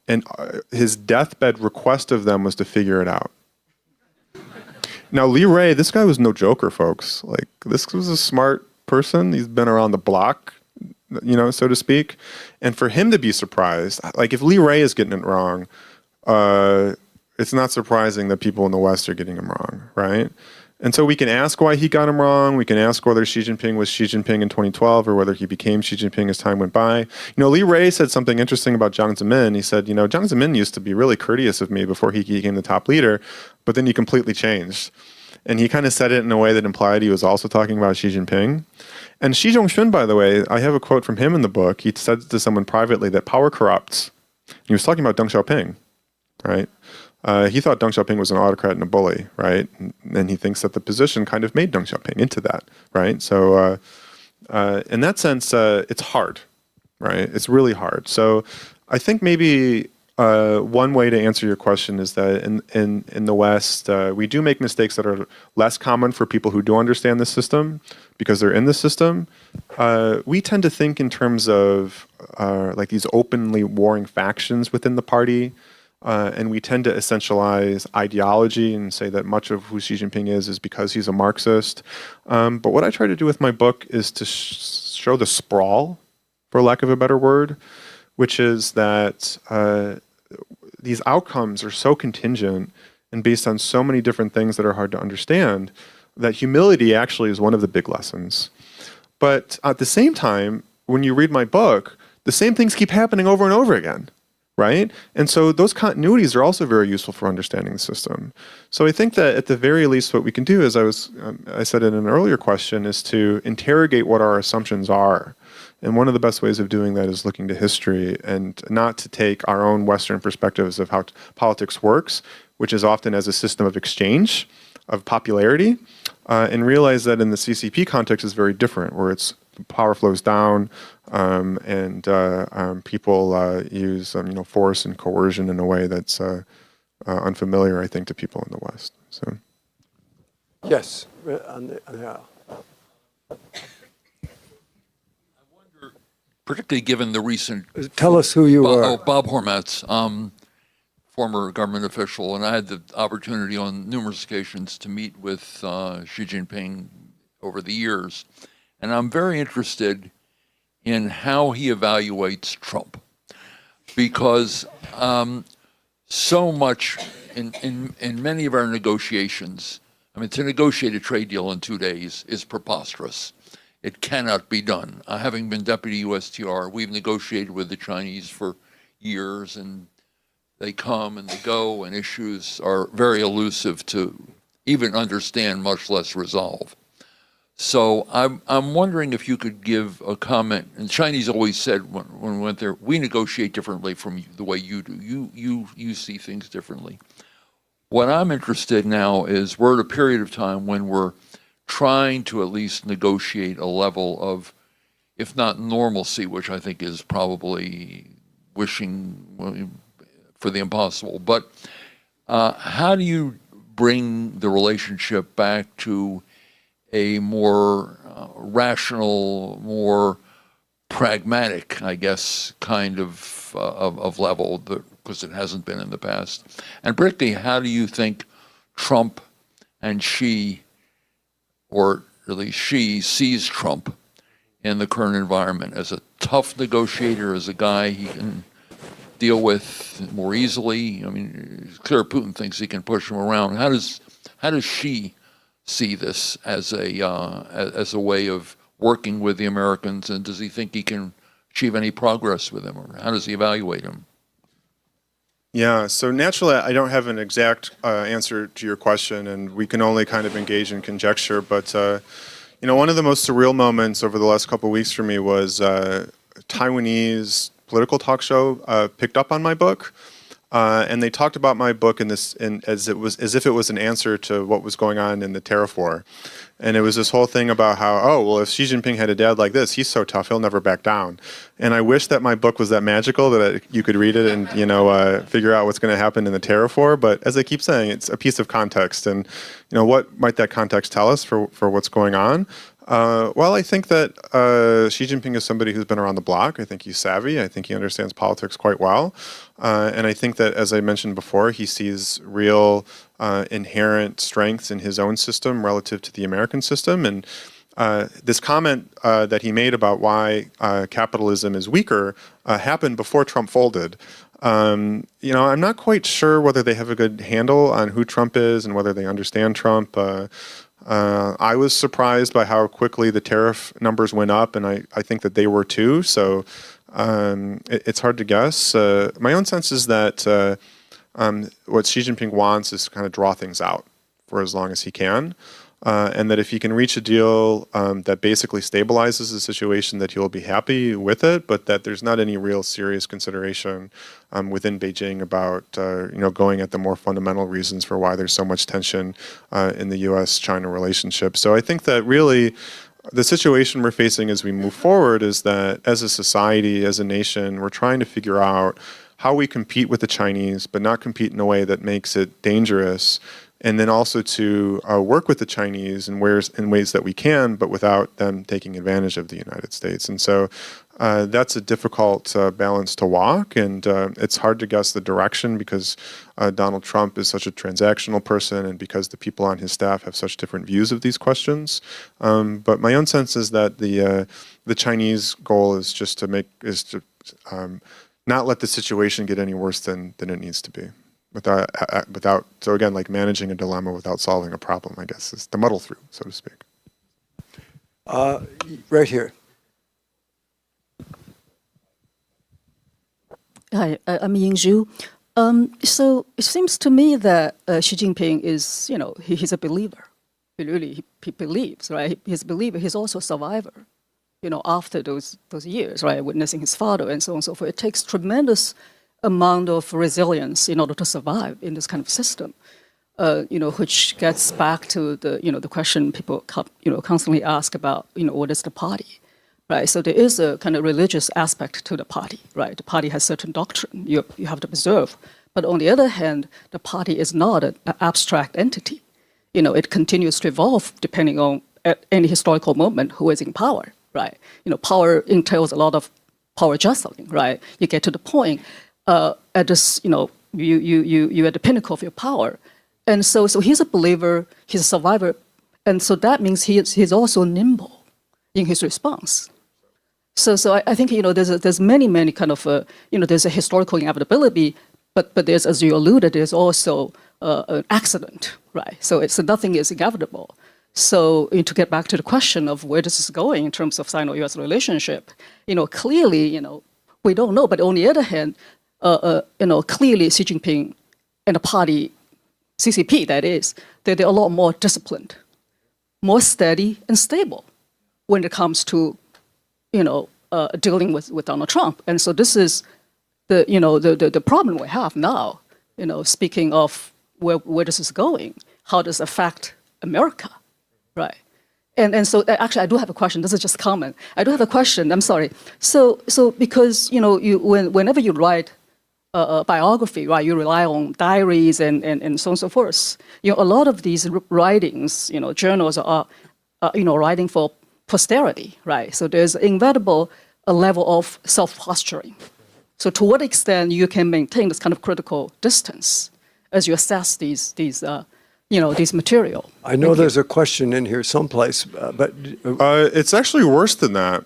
And his deathbed request of them was to figure it out. Now, Li Rui, this guy was no joker, folks. Like, this was a smart person. He's been around the block, you know, so to speak. And for him to be surprised, like if Li Rui is getting it wrong, it's not surprising that people in the West are getting him wrong, right? And so we can ask why he got him wrong. We can ask whether Xi Jinping was Xi Jinping in 2012 or whether he became Xi Jinping as time went by. You know, Li Rui said something interesting about Jiang Zemin. He said, you know, Jiang Zemin used to be really courteous of me before he became the top leader, but then he completely changed. And he kind of said it in a way that implied he was also talking about Xi Jinping. And Xi仲-shun, by the way, I have a quote from him in the book. He said to someone privately that power corrupts. He was talking about Deng Xiaoping, right? He thought Deng Xiaoping was an autocrat and a bully, right? And he thinks that the position kind of made Deng Xiaoping into that, right? So in that sense, it's hard, right? It's really hard. So I think maybe one way to answer your question is that in the West, we do make mistakes that are less common for people who do understand the system because they're in the system. We tend to think in terms of like these openly warring factions within the party. And we tend to essentialize ideology and say that much of who Xi Jinping is because he's a Marxist. But what I try to do with my book is to show the sprawl, for lack of a better word, which is that these outcomes are so contingent and based on so many different things that are hard to understand that humility actually is one of the big lessons. But at the same time, when you read my book, the same things keep happening over and over again. Right? And so those continuities are also very useful for understanding the system. So I think that at the very least what we can do, as I said in an earlier question, is to interrogate what our assumptions are. And one of the best ways of doing that is looking to history and not to take our own Western perspectives of how politics works, which is often as a system of exchange, of popularity, and realize that in the CCP context is very different, where it's power flows down, and people use force and coercion in a way that's unfamiliar, I think, to people in the West. So, Yes. Particularly given the recent... Tell us who you are. Bob Hormats, former government official, and I had the opportunity on numerous occasions to meet with Xi Jinping over the years. And I'm very interested in how he evaluates Trump, because so much in many of our negotiations, I mean, to negotiate a trade deal in 2 days is preposterous. It cannot be done. Having been deputy USTR, we've negotiated with the Chinese for years, and they come and they go, and issues are very elusive to even understand, much less resolve. So I'm wondering if you could give a comment. And Chinese always said when we went there, we negotiate differently from the way you do. You see things differently. What I'm interested now is we're at a period of time when we're trying to at least negotiate a level of, if not normalcy, which I think is probably wishing for the impossible. But how do you bring the relationship back to a more rational, more pragmatic, I guess, kind of level, because it hasn't been in the past? And particularly, how do you think Trump and Xi, or at least Xi, sees Trump in the current environment? As a tough negotiator, as a guy he can deal with more easily? I mean, it's clear Putin thinks he can push him around. How does Xi see this as a way of working with the Americans, and does he think he can achieve any progress with him, or how does he evaluate him? yeah, so naturally I don't have an exact answer to your question, and we can only kind of engage in conjecture, but one of the most surreal moments over the last couple of weeks for me was Taiwanese political talk show picked up on my book. and they talked about my book as if it was an answer to what was going on in the Terrafor. And it was this whole thing about how, oh, well, if Xi Jinping had a dad like this, he's so tough, he'll never back down. And I wish that my book was that magical that you could read it and, figure out what's going to happen in the Terrafor. But as I keep saying, it's a piece of context. And, what might that context tell us for what's going on? Well, I think that Xi Jinping is somebody who's been around the block. I think he's savvy. I think he understands politics quite well. And I think that, as I mentioned before, he sees real inherent strengths in his own system relative to the American system. And this comment that he made about why capitalism is weaker happened before Trump folded. I'm not quite sure whether they have a good handle on who Trump is and whether they understand Trump. I was surprised by how quickly the tariff numbers went up, and I think that they were too. So it's hard to guess. My own sense is that what Xi Jinping wants is to kind of draw things out for as long as he can. And that if he can reach a deal that basically stabilizes the situation, that he'll be happy with it, but that there's not any real serious consideration within Beijing about going at the more fundamental reasons for why there's so much tension in the U.S.-China relationship. So I think that really the situation we're facing as we move forward is that as a society, as a nation, we're trying to figure out how we compete with the Chinese, but not compete in a way that makes it dangerous. And then also to work with the Chinese in ways that we can, but without them taking advantage of the United States. And so that's a difficult balance to walk, and it's hard to guess the direction because Donald Trump is such a transactional person, and because the people on his staff have such different views of these questions. But my own sense is that the Chinese goal is just to not let the situation get any worse than it needs to be. So again, like managing a dilemma without solving a problem, I guess, is the muddle through, so to speak. Right here. Hi, I'm Ying Zhu. So it seems to me that Xi Jinping is, he's a believer. He believes, right? He's a believer. He's also a survivor, after those years, right? Witnessing his father and so on and so forth. It takes tremendous amount of resilience in order to survive in this kind of system, which gets back to the question people constantly ask about, what is the party, right? So there is a kind of religious aspect to the party, right? The party has certain doctrine you have to preserve, but on the other hand, the party is not an abstract entity. It continues to evolve depending on at any historical moment who is in power, right? Power entails a lot of power jostling, right? You get to the point. At this, you're at the pinnacle of your power. And so he's a believer, he's a survivor, and so that means he's also nimble in his response. So I think, there's many kind of, there's a historical inevitability, but there's, as you alluded, there's also an accident, right? So nothing is inevitable. So to get back to the question of where this is going in terms of Sino-US relationship, clearly, we don't know, but on the other hand, clearly Xi Jinping and the party, CCP that is, they're a lot more disciplined, more steady and stable when it comes to, dealing with Donald Trump. And so this is the problem we have now, speaking of where this is going, how does it affect America, right? And so actually I do have a question. This is just comment. I do have a question. I'm sorry. So because, whenever you write a biography, right? You rely on diaries and so on and so forth. A lot of these writings, journals are, writing for posterity, right? So there's inevitable a level of self-posturing. So to what extent you can maintain this kind of critical distance as you assess these material? I know there's a question in here someplace, but it's actually worse than that,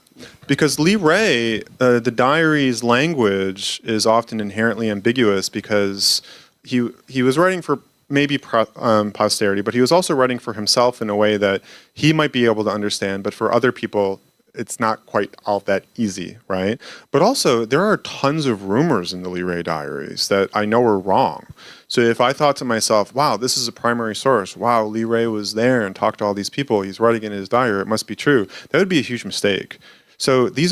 because Lee Ray, the diary's language is often inherently ambiguous because he was writing for maybe posterity, but he was also writing for himself in a way that he might be able to understand, but for other people, it's not quite all that easy, right? But also, there are tons of rumors in the Lee Ray diaries that I know are wrong. So if I thought to myself, wow, this is a primary source, wow, Lee Ray was there and talked to all these people, he's writing in his diary, it must be true, that would be a huge mistake. So these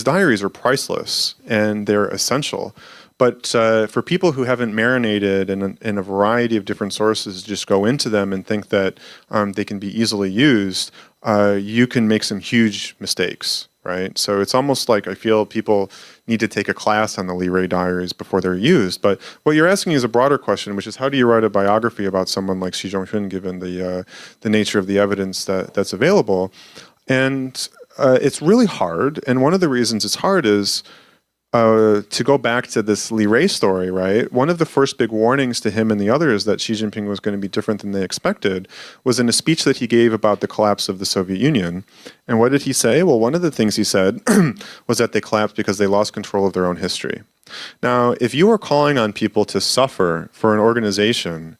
diaries are priceless and they're essential. But for people who haven't marinated in a variety of different sources, just go into them and think that they can be easily used, you can make some huge mistakes, right? So it's almost like I feel people need to take a class on the Lee Ray diaries before they're used. But what you're asking is a broader question, which is how do you write a biography about someone like Xi Jinping, given the nature of the evidence that's available? And it's really hard. And one of the reasons it's hard is to go back to this Lee Ray story, right? One of the first big warnings to him and the others that Xi Jinping was going to be different than they expected was in a speech that he gave about the collapse of the Soviet Union. And what did he say? Well, one of the things he said was that they collapsed because they lost control of their own history. Now, if you are calling on people to suffer for an organization,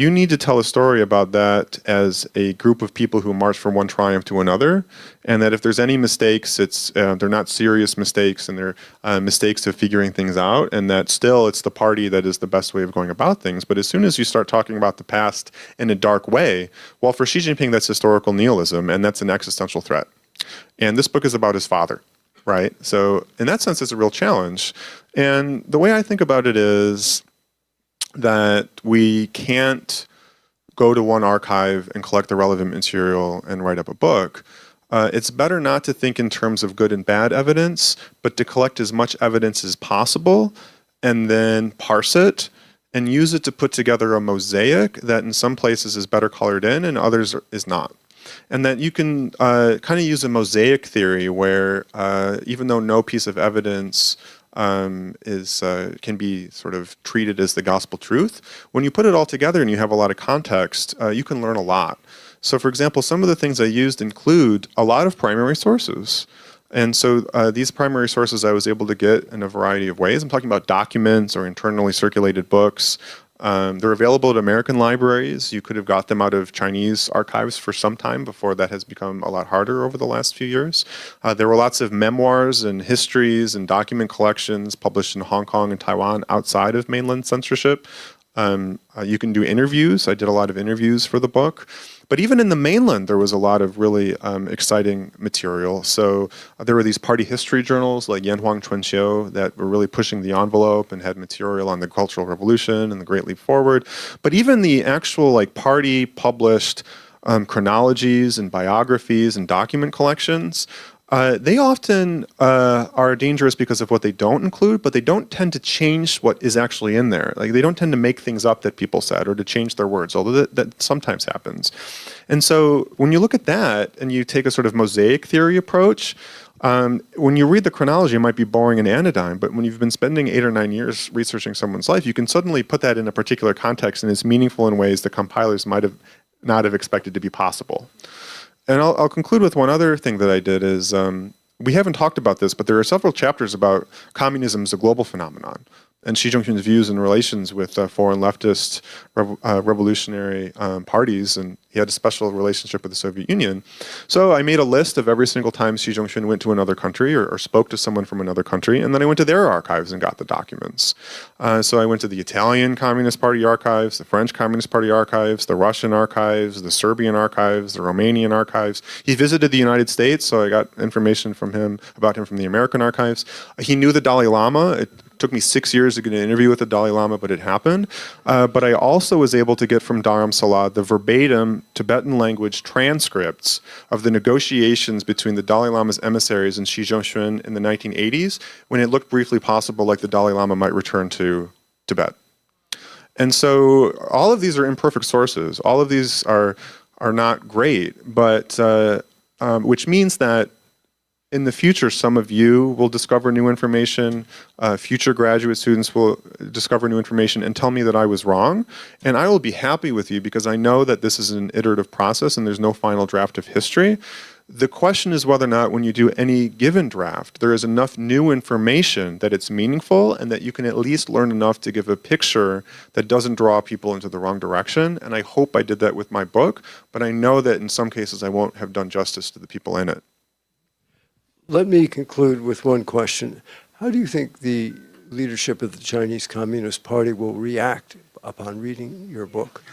you need to tell a story about that as a group of people who march from one triumph to another, and that if there's any mistakes, they're not serious mistakes, and they're mistakes of figuring things out, and that still it's the party that is the best way of going about things. But as soon as you start talking about the past in a dark way, well, for Xi Jinping, that's historical nihilism, and that's an existential threat. And this book is about his father, right? So in that sense, it's a real challenge. And the way I think about it is that we can't go to one archive and collect the relevant material and write up a book. It's better not to think in terms of good and bad evidence, but to collect as much evidence as possible and then parse it and use it to put together a mosaic that in some places is better colored in and others is not. And that you can kind of use a mosaic theory where even though no piece of evidence can be sort of treated as the gospel truth, when you put it all together and you have a lot of context, you can learn a lot. So for example, some of the things I used include a lot of primary sources. And so these primary sources I was able to get in a variety of ways. I'm talking about documents or internally circulated books. They're available at American libraries. You could have got them out of Chinese archives for some time before that has become a lot harder over the last few years. There were lots of memoirs and histories and document collections published in Hong Kong and Taiwan outside of mainland censorship. You can do interviews. I did a lot of interviews for the book. But even in the mainland, there was a lot of really exciting material. So there were these party history journals like Yanhuang Chunqiu that were really pushing the envelope and had material on the Cultural Revolution and the Great Leap Forward. But even the actual like party published chronologies and biographies and document collections, they often are dangerous because of what they don't include, but they don't tend to change what is actually in there. Like they don't tend to make things up that people said or to change their words, although that sometimes happens. And so when you look at that and you take a sort of mosaic theory approach, when you read the chronology, it might be boring and anodyne, but when you've been spending 8 or 9 years researching someone's life, you can suddenly put that in a particular context and it's meaningful in ways that compilers might have not have expected to be possible. And I'll conclude with one other thing that I did is, we haven't talked about this, but there are several chapters about communism as a global phenomenon and Xi Jinping's views and relations with foreign leftist revolutionary parties, and he had a special relationship with the Soviet Union. So I made a list of every single time Xi Jinping went to another country or spoke to someone from another country, and then I went to their archives and got the documents. So I went to the Italian Communist Party archives, the French Communist Party archives, the Russian archives, the Serbian archives, the Romanian archives. He visited the United States, so I got information from him about him from the American archives. He knew the Dalai Lama. It took me 6 years to get an interview with the Dalai Lama, but it happened. But I also was able to get from Dharamsala the verbatim Tibetan language transcripts of the negotiations between the Dalai Lama's emissaries and Xi Jinping in the 1980s, when it looked briefly possible like the Dalai Lama might return to Tibet. And so all of these are imperfect sources. All of these are not great, but which means that in the future, some of you will discover new information, future graduate students will discover new information and tell me that I was wrong. And I will be happy with you because I know that this is an iterative process and there's no final draft of history. The question is whether or not when you do any given draft, there is enough new information that it's meaningful and that you can at least learn enough to give a picture that doesn't draw people into the wrong direction. And I hope I did that with my book, but I know that in some cases I won't have done justice to the people in it. Let me conclude with one question. How do you think the leadership of the Chinese Communist Party will react upon reading your book?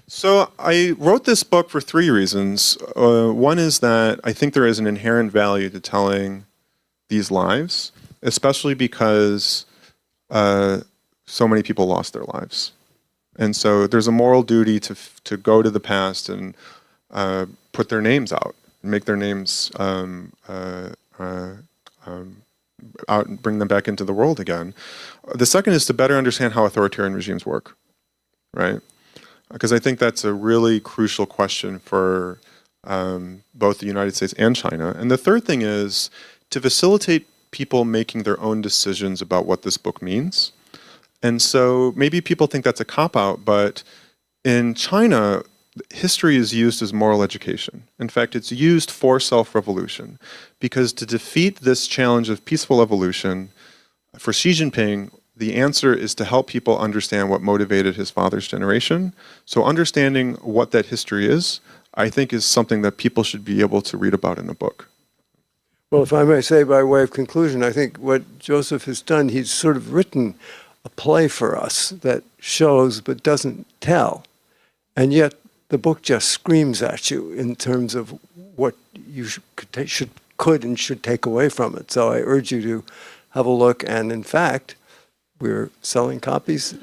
So I wrote this book for 3 reasons. One is that I think there is an inherent value to telling these lives. especially because so many people lost their lives. And so there's a moral duty to go to the past and put their names out, make their names out and bring them back into the world again. The second is to better understand how authoritarian regimes work, right? Because I think that's a really crucial question for both the United States and China. And the third thing is to facilitate people making their own decisions about what this book means. And so maybe people think that's a cop-out, but in China, history is used as moral education. In fact, it's used for self-revolution, because to defeat this challenge of peaceful evolution, for Xi Jinping, the answer is to help people understand what motivated his father's generation. So understanding what that history is, I think, is something that people should be able to read about in a book. Well, if I may say by way of conclusion, I think what Joseph has done, he's sort of written a play for us that shows but doesn't tell. And yet the book just screams at you in terms of what you could and should take away from it. So I urge you to have a look. And in fact, we're selling copies